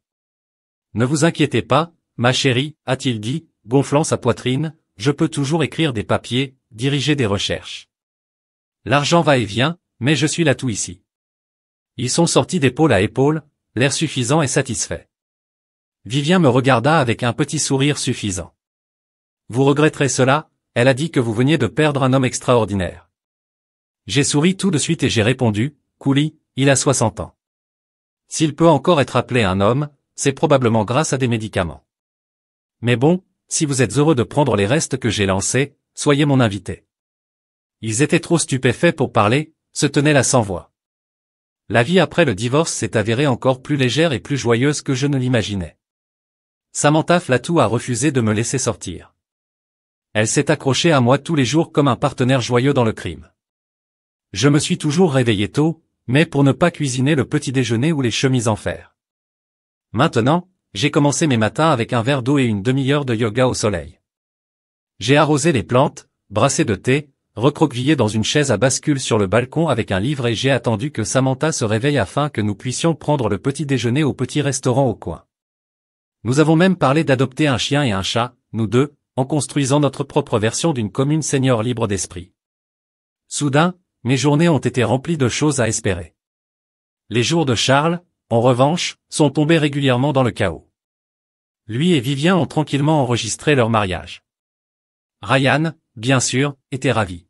Ne vous inquiétez pas, ma chérie, a-t-il dit, gonflant sa poitrine, je peux toujours écrire des papiers, diriger des recherches. L'argent va et vient, mais je suis là tout ici. Ils sont sortis d'épaule à épaule, l'air suffisant et satisfait. Vivien me regarda avec un petit sourire suffisant. Vous regretterez cela, elle a dit que vous veniez de perdre un homme extraordinaire. J'ai souri tout de suite et j'ai répondu, Couli, il a 60 ans. S'il peut encore être appelé un homme, c'est probablement grâce à des médicaments. Mais bon, si vous êtes heureux de prendre les restes que j'ai lancés, soyez mon invité. Ils étaient trop stupéfaits pour parler, se tenaient là sans voix. La vie après le divorce s'est avérée encore plus légère et plus joyeuse que je ne l'imaginais. Samantha Flatou a refusé de me laisser sortir. Elle s'est accrochée à moi tous les jours comme un partenaire joyeux dans le crime. Je me suis toujours réveillé tôt, mais pour ne pas cuisiner le petit déjeuner ou les chemises en fer. Maintenant, j'ai commencé mes matins avec un verre d'eau et une demi-heure de yoga au soleil. J'ai arrosé les plantes, brassé de thé, recroquevillé dans une chaise à bascule sur le balcon avec un livre et j'ai attendu que Samantha se réveille afin que nous puissions prendre le petit déjeuner au petit restaurant au coin. Nous avons même parlé d'adopter un chien et un chat, nous deux, en construisant notre propre version d'une commune senior libre d'esprit. Soudain, mes journées ont été remplies de choses à espérer. Les jours de Charles, en revanche, sont tombés régulièrement dans le chaos. Lui et Vivien ont tranquillement enregistré leur mariage. Ryan, bien sûr, était ravi.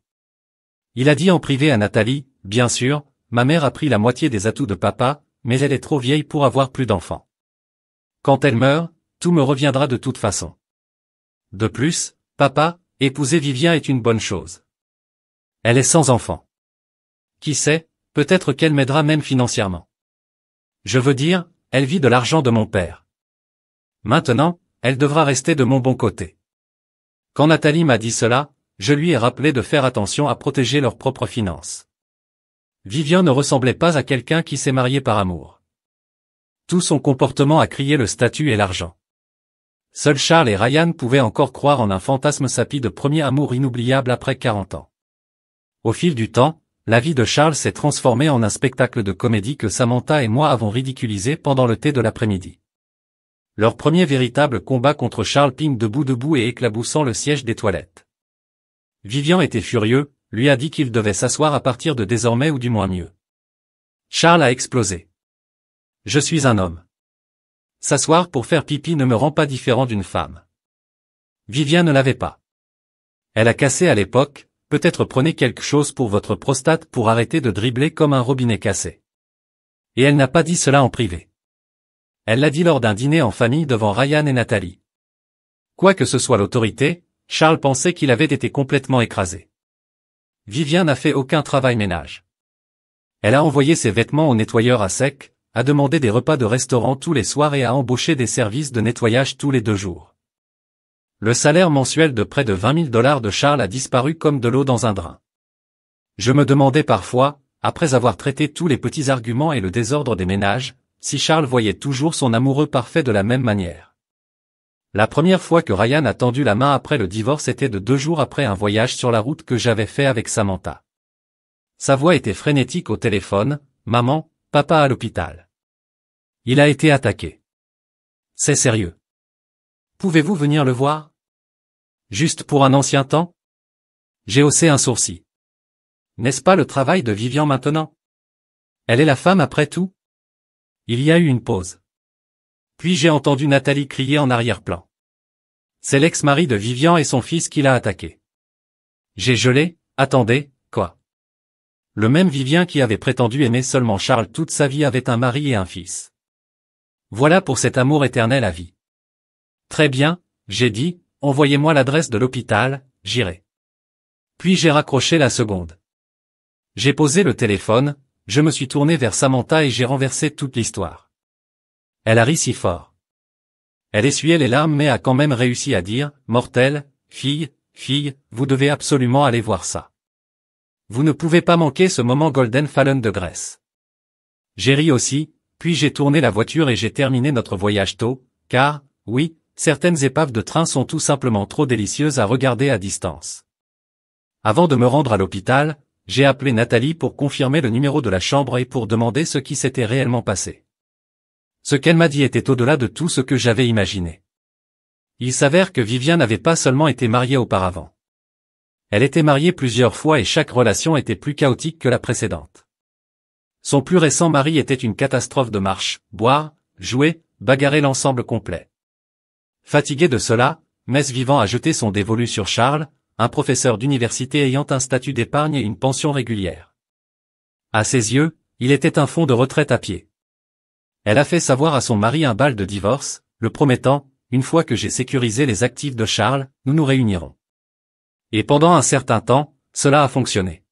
Il a dit en privé à Nathalie, bien sûr, ma mère a pris la moitié des atouts de papa, mais elle est trop vieille pour avoir plus d'enfants. Quand elle meurt, tout me reviendra de toute façon. De plus, papa, épouser Vivien est une bonne chose. Elle est sans enfant. Qui sait, peut-être qu'elle m'aidera même financièrement. Je veux dire, elle vit de l'argent de mon père. Maintenant, elle devra rester de mon bon côté. Quand Nathalie m'a dit cela, je lui ai rappelé de faire attention à protéger leurs propres finances. Vivien ne ressemblait pas à quelqu'un qui s'est marié par amour. Tout son comportement a crié le statut et l'argent. Seuls Charles et Ryan pouvaient encore croire en un fantasme sapi de premier amour inoubliable après 40 ans. Au fil du temps, la vie de Charles s'est transformée en un spectacle de comédie que Samantha et moi avons ridiculisé pendant le thé de l'après-midi. Leur premier véritable combat contre Charles ping debout et éclaboussant le siège des toilettes. Vivien était furieux, lui a dit qu'il devait s'asseoir à partir de désormais ou du moins mieux. Charles a explosé. Je suis un homme. S'asseoir pour faire pipi ne me rend pas différent d'une femme. Vivien ne l'avait pas. Elle a cassé à l'époque, peut-être prenez quelque chose pour votre prostate pour arrêter de dribbler comme un robinet cassé. Et elle n'a pas dit cela en privé. Elle l'a dit lors d'un dîner en famille devant Ryan et Nathalie. Quoi que ce soit l'autorité, Charles pensait qu'il avait été complètement écrasé. Vivien n'a fait aucun travail ménage. Elle a envoyé ses vêtements au nettoyeur à sec, a demandé des repas de restaurant tous les soirs et a embauché des services de nettoyage tous les 2 jours. Le salaire mensuel de près de 20 000 $ de Charles a disparu comme de l'eau dans un drain. Je me demandais parfois, après avoir traité tous les petits arguments et le désordre des ménages, si Charles voyait toujours son amoureux parfait de la même manière. La première fois que Ryan a tendu la main après le divorce était de 2 jours après un voyage sur la route que j'avais fait avec Samantha. Sa voix était frénétique au téléphone, « Maman, papa à l'hôpital. Il a été attaqué. C'est sérieux. Pouvez-vous venir le voir? Juste pour un ancien temps? » J'ai haussé un sourcil. N'est-ce pas le travail de Vivian maintenant? Elle est la femme après tout? Il y a eu une pause. Puis j'ai entendu Nathalie crier en arrière-plan. C'est l'ex-mari de Vivian et son fils qui l'a attaqué. J'ai gelé, attendez, quoi? Le même Vivien qui avait prétendu aimer seulement Charles toute sa vie avait un mari et un fils. Voilà pour cet amour éternel à vie. Très bien, j'ai dit, envoyez-moi l'adresse de l'hôpital, j'irai. Puis j'ai raccroché la seconde. J'ai posé le téléphone, je me suis tourné vers Samantha et j'ai renversé toute l'histoire. Elle a ri si fort. Elle essuyait les larmes mais a quand même réussi à dire, « Mortel, fille, vous devez absolument aller voir ça. Vous ne pouvez pas manquer ce moment Golden Fallen de Grèce. » J'ai ri aussi, puis j'ai tourné la voiture et j'ai terminé notre voyage tôt, car, oui, certaines épaves de train sont tout simplement trop délicieuses à regarder à distance. Avant de me rendre à l'hôpital, j'ai appelé Nathalie pour confirmer le numéro de la chambre et pour demander ce qui s'était réellement passé. Ce qu'elle m'a dit était au-delà de tout ce que j'avais imaginé. Il s'avère que Vivian n'avait pas seulement été mariée auparavant. Elle était mariée plusieurs fois et chaque relation était plus chaotique que la précédente. Son plus récent mari était une catastrophe de marche, boire, jouer, bagarrer l'ensemble complet. Fatigué de cela, Mess Vivant a jeté son dévolu sur Charles, un professeur d'université ayant un statut d'épargne et une pension régulière. À ses yeux, il était un fonds de retraite à pied. Elle a fait savoir à son mari un bal de divorce, le promettant, une fois que j'ai sécurisé les actifs de Charles, nous nous réunirons. Et pendant un certain temps, cela a fonctionné.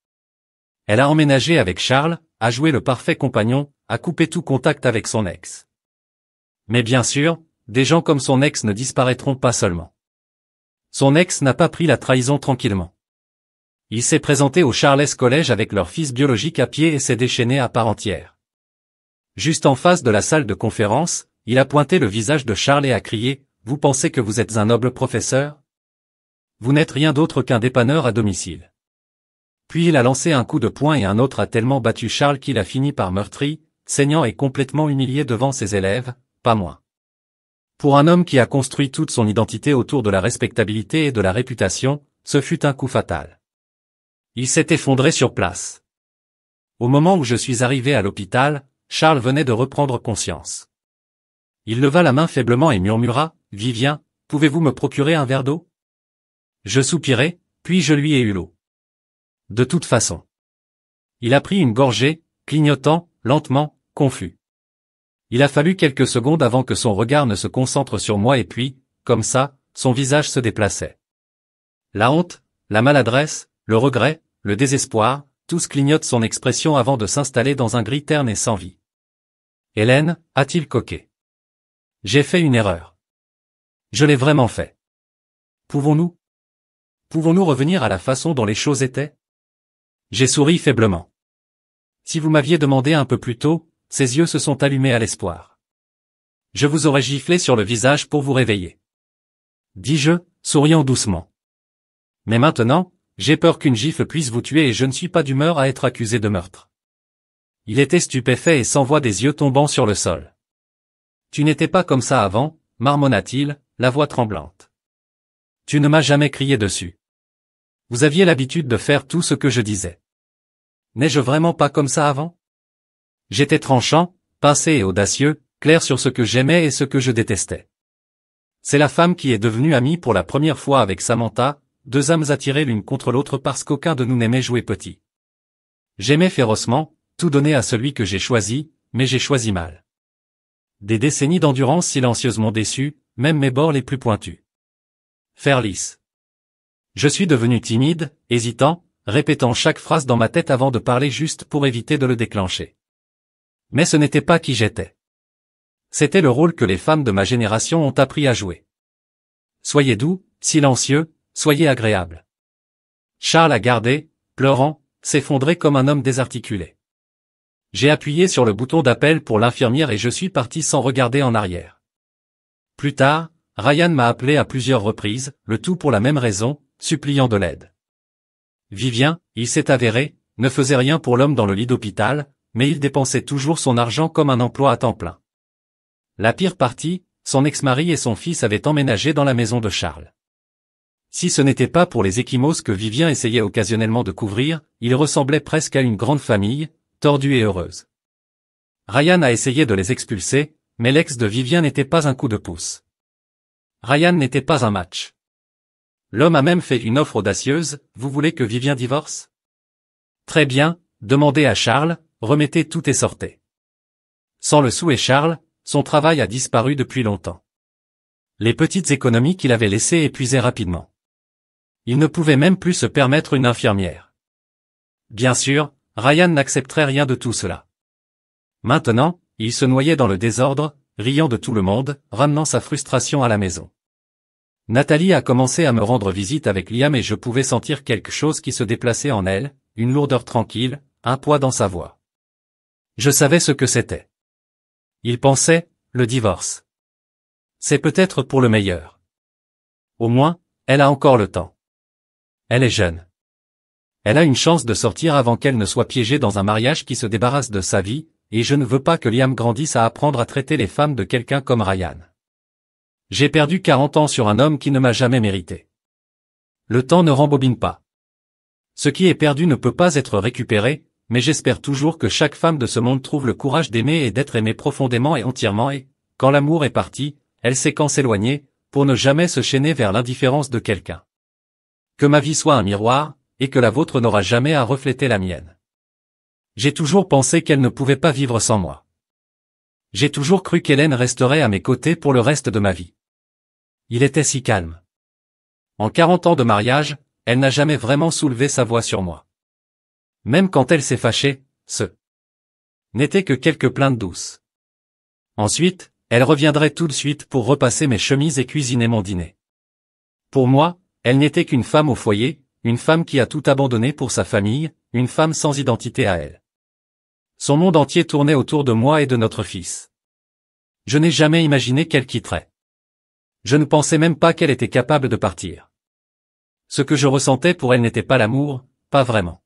Elle a emménagé avec Charles, a joué le parfait compagnon, a coupé tout contact avec son ex. Mais bien sûr, des gens comme son ex ne disparaîtront pas seulement. Son ex n'a pas pris la trahison tranquillement. Il s'est présenté au Charles College avec leur fils biologique à pied et s'est déchaîné à part entière. Juste en face de la salle de conférence, il a pointé le visage de Charles et a crié, « Vous pensez que vous êtes un noble professeur? Vous n'êtes rien d'autre qu'un dépanneur à domicile. » Puis il a lancé un coup de poing et un autre a tellement battu Charles qu'il a fini par meurtri, saignant et complètement humilié devant ses élèves, pas moins. Pour un homme qui a construit toute son identité autour de la respectabilité et de la réputation, ce fut un coup fatal. Il s'est effondré sur place. Au moment où je suis arrivé à l'hôpital, Charles venait de reprendre conscience. Il leva la main faiblement et murmura, « Vivien, pouvez-vous me procurer un verre d'eau ?» Je soupirai, puis je lui ai eu l'eau. De toute façon. Il a pris une gorgée, clignotant, lentement, confus. Il a fallu quelques secondes avant que son regard ne se concentre sur moi et puis, comme ça, son visage se déplaçait. La honte, la maladresse, le regret, le désespoir, tous clignotent son expression avant de s'installer dans un gris terne et sans vie. Hélène, a-t-il coqué? J'ai fait une erreur. Je l'ai vraiment fait. Pouvons-nous revenir à la façon dont les choses étaient? J'ai souri faiblement. Si vous m'aviez demandé un peu plus tôt, ses yeux se sont allumés à l'espoir. Je vous aurais giflé sur le visage pour vous réveiller. Dis-je, souriant doucement. Mais maintenant, j'ai peur qu'une gifle puisse vous tuer et je ne suis pas d'humeur à être accusé de meurtre. Il était stupéfait et sans voix des yeux tombant sur le sol. Tu n'étais pas comme ça avant, marmonna-t-il, la voix tremblante. Tu ne m'as jamais crié dessus. Vous aviez l'habitude de faire tout ce que je disais. N'ai-je vraiment pas comme ça avant? J'étais tranchant, pincé et audacieux, clair sur ce que j'aimais et ce que je détestais. C'est la femme qui est devenue amie pour la première fois avec Samantha, deux âmes attirées l'une contre l'autre parce qu'aucun de nous n'aimait jouer petit. J'aimais férocement, tout donner à celui que j'ai choisi, mais j'ai choisi mal. Des décennies d'endurance silencieusement déçues, même mes bords les plus pointus. Faire lisse. Je suis devenu timide, hésitant, répétant chaque phrase dans ma tête avant de parler juste pour éviter de le déclencher. Mais ce n'était pas qui j'étais. C'était le rôle que les femmes de ma génération ont appris à jouer. Soyez doux, silencieux, soyez agréable. Charles a gardé, pleurant, s'effondrer comme un homme désarticulé. J'ai appuyé sur le bouton d'appel pour l'infirmière et je suis parti sans regarder en arrière. Plus tard, Ryan m'a appelé à plusieurs reprises, le tout pour la même raison, suppliant de l'aide. Vivien, il s'est avéré, ne faisait rien pour l'homme dans le lit d'hôpital, mais il dépensait toujours son argent comme un emploi à temps plein. La pire partie, son ex-mari et son fils avaient emménagé dans la maison de Charles. Si ce n'était pas pour les ecchymoses que Vivien essayait occasionnellement de couvrir, il ressemblait presque à une grande famille, tordue et heureuse. Ryan a essayé de les expulser, mais l'ex de Vivien n'était pas un coup de pouce. Ryan n'était pas un match. L'homme a même fait une offre audacieuse, vous voulez que Vivien divorce? Très bien, demandez à Charles, remettez tout et sortez. Sans le sou et Charles, son travail a disparu depuis longtemps. Les petites économies qu'il avait laissées épuisaient rapidement. Il ne pouvait même plus se permettre une infirmière. Bien sûr, Ryan n'accepterait rien de tout cela. Maintenant, il se noyait dans le désordre, riant de tout le monde, ramenant sa frustration à la maison. Nathalie a commencé à me rendre visite avec Liam et je pouvais sentir quelque chose qui se déplaçait en elle, une lourdeur tranquille, un poids dans sa voix. Je savais ce que c'était. Il pensait, le divorce. C'est peut-être pour le meilleur. Au moins, elle a encore le temps. Elle est jeune. Elle a une chance de sortir avant qu'elle ne soit piégée dans un mariage qui se débarrasse de sa vie, et je ne veux pas que Liam grandisse à apprendre à traiter les femmes de quelqu'un comme Ryan. J'ai perdu 40 ans sur un homme qui ne m'a jamais mérité. Le temps ne rembobine pas. Ce qui est perdu ne peut pas être récupéré, mais j'espère toujours que chaque femme de ce monde trouve le courage d'aimer et d'être aimée profondément et entièrement et, quand l'amour est parti, elle sait quand s'éloigner, pour ne jamais se chaîner vers l'indifférence de quelqu'un. Que ma vie soit un miroir, et que la vôtre n'aura jamais à refléter la mienne. J'ai toujours pensé qu'elle ne pouvait pas vivre sans moi. J'ai toujours cru qu'Hélène resterait à mes côtés pour le reste de ma vie. Il était si calme. En 40 ans de mariage, elle n'a jamais vraiment soulevé sa voix sur moi. Même quand elle s'est fâchée, ce n'était que quelques plaintes douces. Ensuite, elle reviendrait tout de suite pour repasser mes chemises et cuisiner mon dîner. Pour moi, elle n'était qu'une femme au foyer, une femme qui a tout abandonné pour sa famille, une femme sans identité à elle. Son monde entier tournait autour de moi et de notre fils. Je n'ai jamais imaginé qu'elle quitterait. Je ne pensais même pas qu'elle était capable de partir. Ce que je ressentais pour elle n'était pas l'amour, pas vraiment.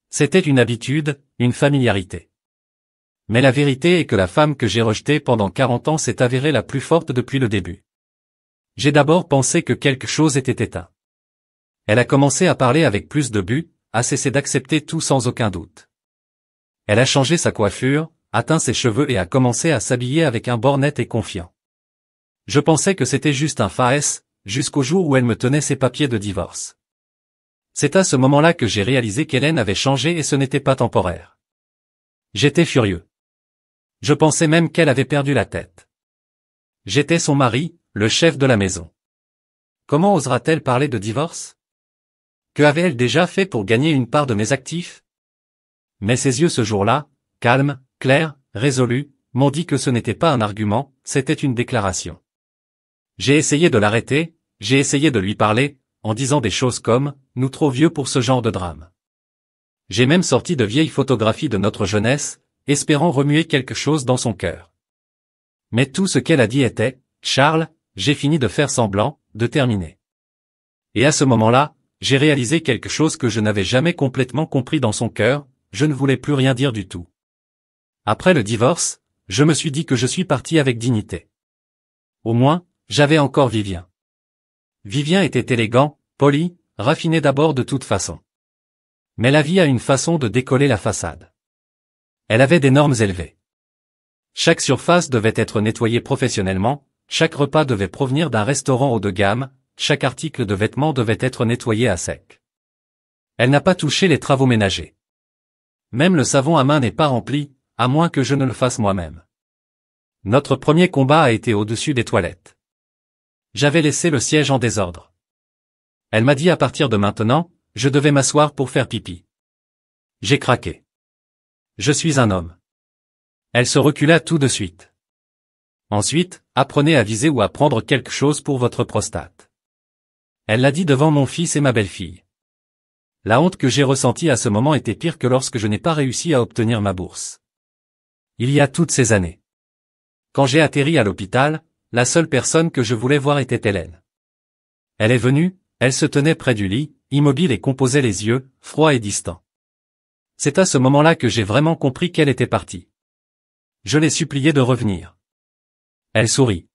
C'était une habitude, une familiarité. Mais la vérité est que la femme que j'ai rejetée pendant 40 ans s'est avérée la plus forte depuis le début. J'ai d'abord pensé que quelque chose était éteint. Elle a commencé à parler avec plus de but, a cessé d'accepter tout sans aucun doute. Elle a changé sa coiffure, a teint ses cheveux et a commencé à s'habiller avec un bord net et confiant. Je pensais que c'était juste un farce, jusqu'au jour où elle me tenait ses papiers de divorce. C'est à ce moment-là que j'ai réalisé qu'Hélène avait changé et ce n'était pas temporaire. J'étais furieux. Je pensais même qu'elle avait perdu la tête. J'étais son mari, le chef de la maison. Comment osera-t-elle parler de divorce? Que avait-elle déjà fait pour gagner une part de mes actifs? Mais ses yeux ce jour-là, calmes, clairs, résolus, m'ont dit que ce n'était pas un argument, c'était une déclaration. J'ai essayé de l'arrêter, j'ai essayé de lui parler, en disant des choses comme « nous trop vieux pour ce genre de drame ». J'ai même sorti de vieilles photographies de notre jeunesse, espérant remuer quelque chose dans son cœur. Mais tout ce qu'elle a dit était « Charles, j'ai fini de faire semblant, de terminer ». Et à ce moment-là, j'ai réalisé quelque chose que je n'avais jamais complètement compris dans son cœur, je ne voulais plus rien dire du tout. Après le divorce, je me suis dit que je suis parti avec dignité. Au moins, j'avais encore Vivien. Vivien était élégant, poli, raffiné d'abord de toute façon. Mais la vie a une façon de décoller la façade. Elle avait des normes élevées. Chaque surface devait être nettoyée professionnellement, chaque repas devait provenir d'un restaurant haut de gamme, chaque article de vêtements devait être nettoyé à sec. Elle n'a pas touché les travaux ménagers. Même le savon à main n'est pas rempli, à moins que je ne le fasse moi-même. Notre premier combat a été au-dessus des toilettes. J'avais laissé le siège en désordre. Elle m'a dit à partir de maintenant, je devais m'asseoir pour faire pipi. J'ai craqué. Je suis un homme. Elle se recula tout de suite. Ensuite, apprenez à viser ou à prendre quelque chose pour votre prostate. Elle l'a dit devant mon fils et ma belle-fille. La honte que j'ai ressentie à ce moment était pire que lorsque je n'ai pas réussi à obtenir ma bourse. Il y a toutes ces années. Quand j'ai atterri à l'hôpital, la seule personne que je voulais voir était Hélène. Elle est venue, elle se tenait près du lit, immobile et composait les yeux, froids et distants. C'est à ce moment-là que j'ai vraiment compris qu'elle était partie. Je l'ai suppliée de revenir. Elle sourit.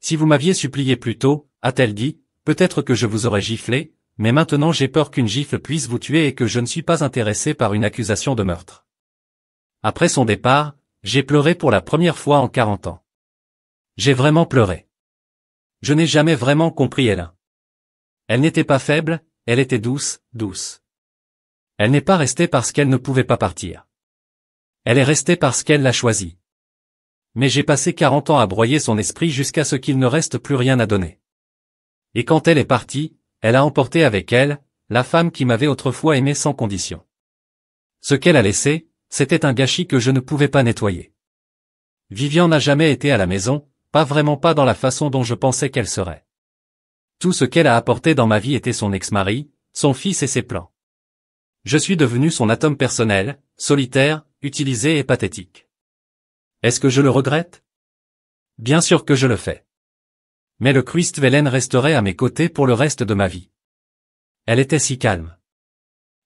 Si vous m'aviez supplié plus tôt, a-t-elle dit, peut-être que je vous aurais giflé, mais maintenant j'ai peur qu'une gifle puisse vous tuer et que je ne suis pas intéressé par une accusation de meurtre. Après son départ, j'ai pleuré pour la première fois en 40 ans. J'ai vraiment pleuré. Je n'ai jamais vraiment compris Hélène. Elle n'était pas faible, elle était douce, douce. Elle n'est pas restée parce qu'elle ne pouvait pas partir. Elle est restée parce qu'elle l'a choisi. Mais j'ai passé 40 ans à broyer son esprit jusqu'à ce qu'il ne reste plus rien à donner. Et quand elle est partie, elle a emporté avec elle, la femme qui m'avait autrefois aimé sans condition. Ce qu'elle a laissé, c'était un gâchis que je ne pouvais pas nettoyer. Vivian n'a jamais été à la maison, pas vraiment pas dans la façon dont je pensais qu'elle serait. Tout ce qu'elle a apporté dans ma vie était son ex-mari, son fils et ses plans. Je suis devenu son atome personnel, solitaire, utilisé et pathétique. Est-ce que je le regrette? Bien sûr que je le fais. Mais le Christvelen resterait à mes côtés pour le reste de ma vie. Elle était si calme.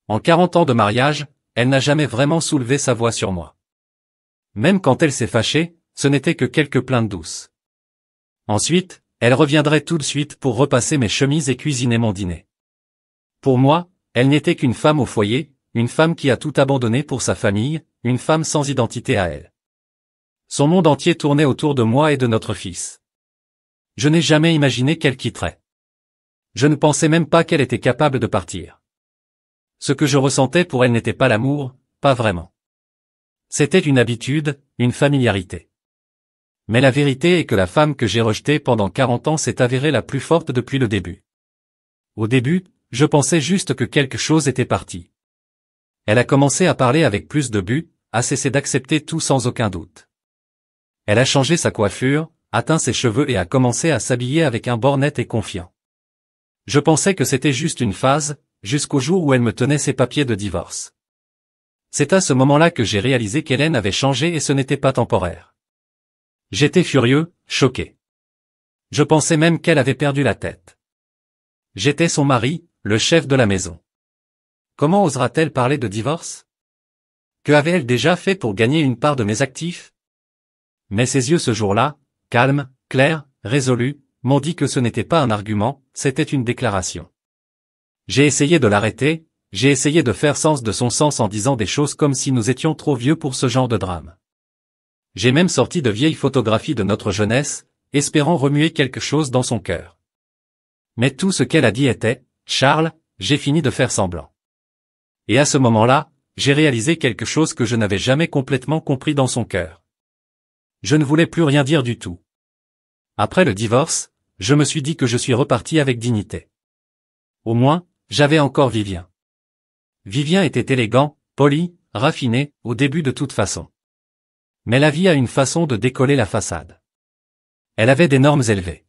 En 40 ans de mariage, elle n'a jamais vraiment soulevé sa voix sur moi. Même quand elle s'est fâchée, ce n'était que quelques plaintes douces. Ensuite, elle reviendrait tout de suite pour repasser mes chemises et cuisiner mon dîner. Pour moi, elle n'était qu'une femme au foyer, une femme qui a tout abandonné pour sa famille, une femme sans identité à elle. Son monde entier tournait autour de moi et de notre fils. Je n'ai jamais imaginé qu'elle quitterait. Je ne pensais même pas qu'elle était capable de partir. Ce que je ressentais pour elle n'était pas l'amour, pas vraiment. C'était une habitude, une familiarité. Mais la vérité est que la femme que j'ai rejetée pendant 40 ans s'est avérée la plus forte depuis le début. Au début, je pensais juste que quelque chose était parti. Elle a commencé à parler avec plus de but, a cessé d'accepter tout sans aucun doute. Elle a changé sa coiffure, a teint ses cheveux et a commencé à s'habiller avec un bord net et confiant. Je pensais que c'était juste une phase, jusqu'au jour où elle me tenait ses papiers de divorce. C'est à ce moment-là que j'ai réalisé qu'Hélène avait changé et ce n'était pas temporaire. J'étais furieux, choqué. Je pensais même qu'elle avait perdu la tête. J'étais son mari, le chef de la maison. Comment osera-t-elle parler de divorce? Que avait-elle déjà fait pour gagner une part de mes actifs? Mais ses yeux ce jour-là, calmes, clairs, résolus, m'ont dit que ce n'était pas un argument, c'était une déclaration. J'ai essayé de l'arrêter, j'ai essayé de faire sens de son sens en disant des choses comme si nous étions trop vieux pour ce genre de drame. J'ai même sorti de vieilles photographies de notre jeunesse, espérant remuer quelque chose dans son cœur. Mais tout ce qu'elle a dit était, « Charles, j'ai fini de faire semblant. » Et à ce moment-là, j'ai réalisé quelque chose que je n'avais jamais complètement compris dans son cœur. Je ne voulais plus rien dire du tout. Après le divorce, je me suis dit que je suis reparti avec dignité. Au moins, j'avais encore Vivien. Vivien était élégant, poli, raffiné, au début de toute façon. Mais la vie a une façon de décoller la façade. Elle avait des normes élevées.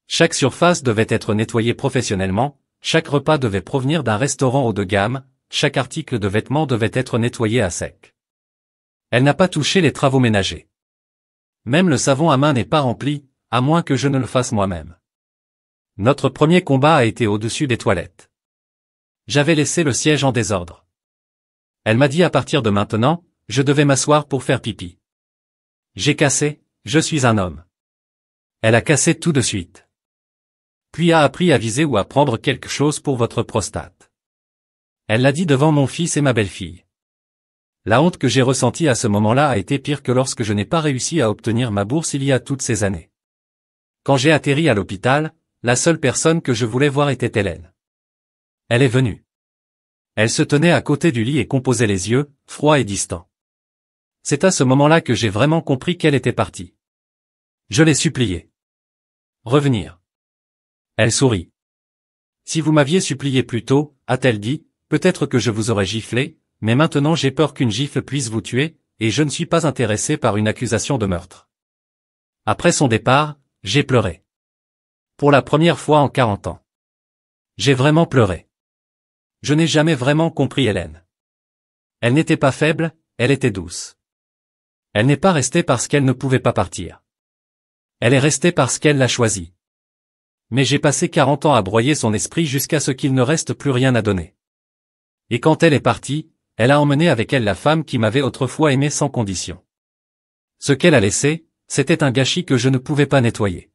Chaque surface devait être nettoyée professionnellement, chaque repas devait provenir d'un restaurant haut de gamme, chaque article de vêtements devait être nettoyé à sec. Elle n'a pas touché les travaux ménagers. Même le savon à main n'est pas rempli, à moins que je ne le fasse moi-même. Notre premier combat a été au-dessus des toilettes. J'avais laissé le siège en désordre. Elle m'a dit à partir de maintenant, je devais m'asseoir pour faire pipi. J'ai cassé, je suis un homme. Elle a cassé tout de suite. Puis a appris à viser ou à prendre quelque chose pour votre prostate. Elle l'a dit devant mon fils et ma belle-fille. La honte que j'ai ressentie à ce moment-là a été pire que lorsque je n'ai pas réussi à obtenir ma bourse il y a toutes ces années. Quand j'ai atterri à l'hôpital, la seule personne que je voulais voir était Hélène. Elle est venue. Elle se tenait à côté du lit et composait les yeux, froids et distants. C'est à ce moment-là que j'ai vraiment compris qu'elle était partie. Je l'ai suppliée. Revenir. Elle sourit. Si vous m'aviez supplié plus tôt, a-t-elle dit, peut-être que je vous aurais giflé, mais maintenant j'ai peur qu'une gifle puisse vous tuer, et je ne suis pas intéressé par une accusation de meurtre. Après son départ, j'ai pleuré. Pour la première fois en 40 ans. J'ai vraiment pleuré. Je n'ai jamais vraiment compris Hélène. Elle n'était pas faible, elle était douce. Elle n'est pas restée parce qu'elle ne pouvait pas partir. Elle est restée parce qu'elle l'a choisi. Mais j'ai passé 40 ans à broyer son esprit jusqu'à ce qu'il ne reste plus rien à donner. Et quand elle est partie, elle a emmené avec elle la femme qui m'avait autrefois aimé sans condition. Ce qu'elle a laissé, c'était un gâchis que je ne pouvais pas nettoyer.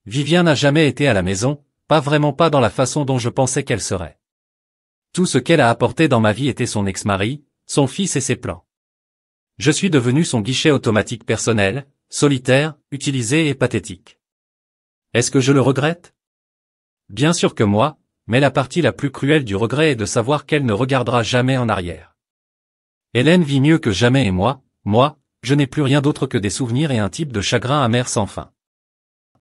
Vivian n'a jamais été à la maison, pas vraiment pas dans la façon dont je pensais qu'elle serait. Tout ce qu'elle a apporté dans ma vie était son ex-mari, son fils et ses plans. Je suis devenu son guichet automatique personnel, solitaire, utilisé et pathétique. Est-ce que je le regrette? Bien sûr que moi, mais la partie la plus cruelle du regret est de savoir qu'elle ne regardera jamais en arrière. Hélène vit mieux que jamais et moi, je n'ai plus rien d'autre que des souvenirs et un type de chagrin amer sans fin.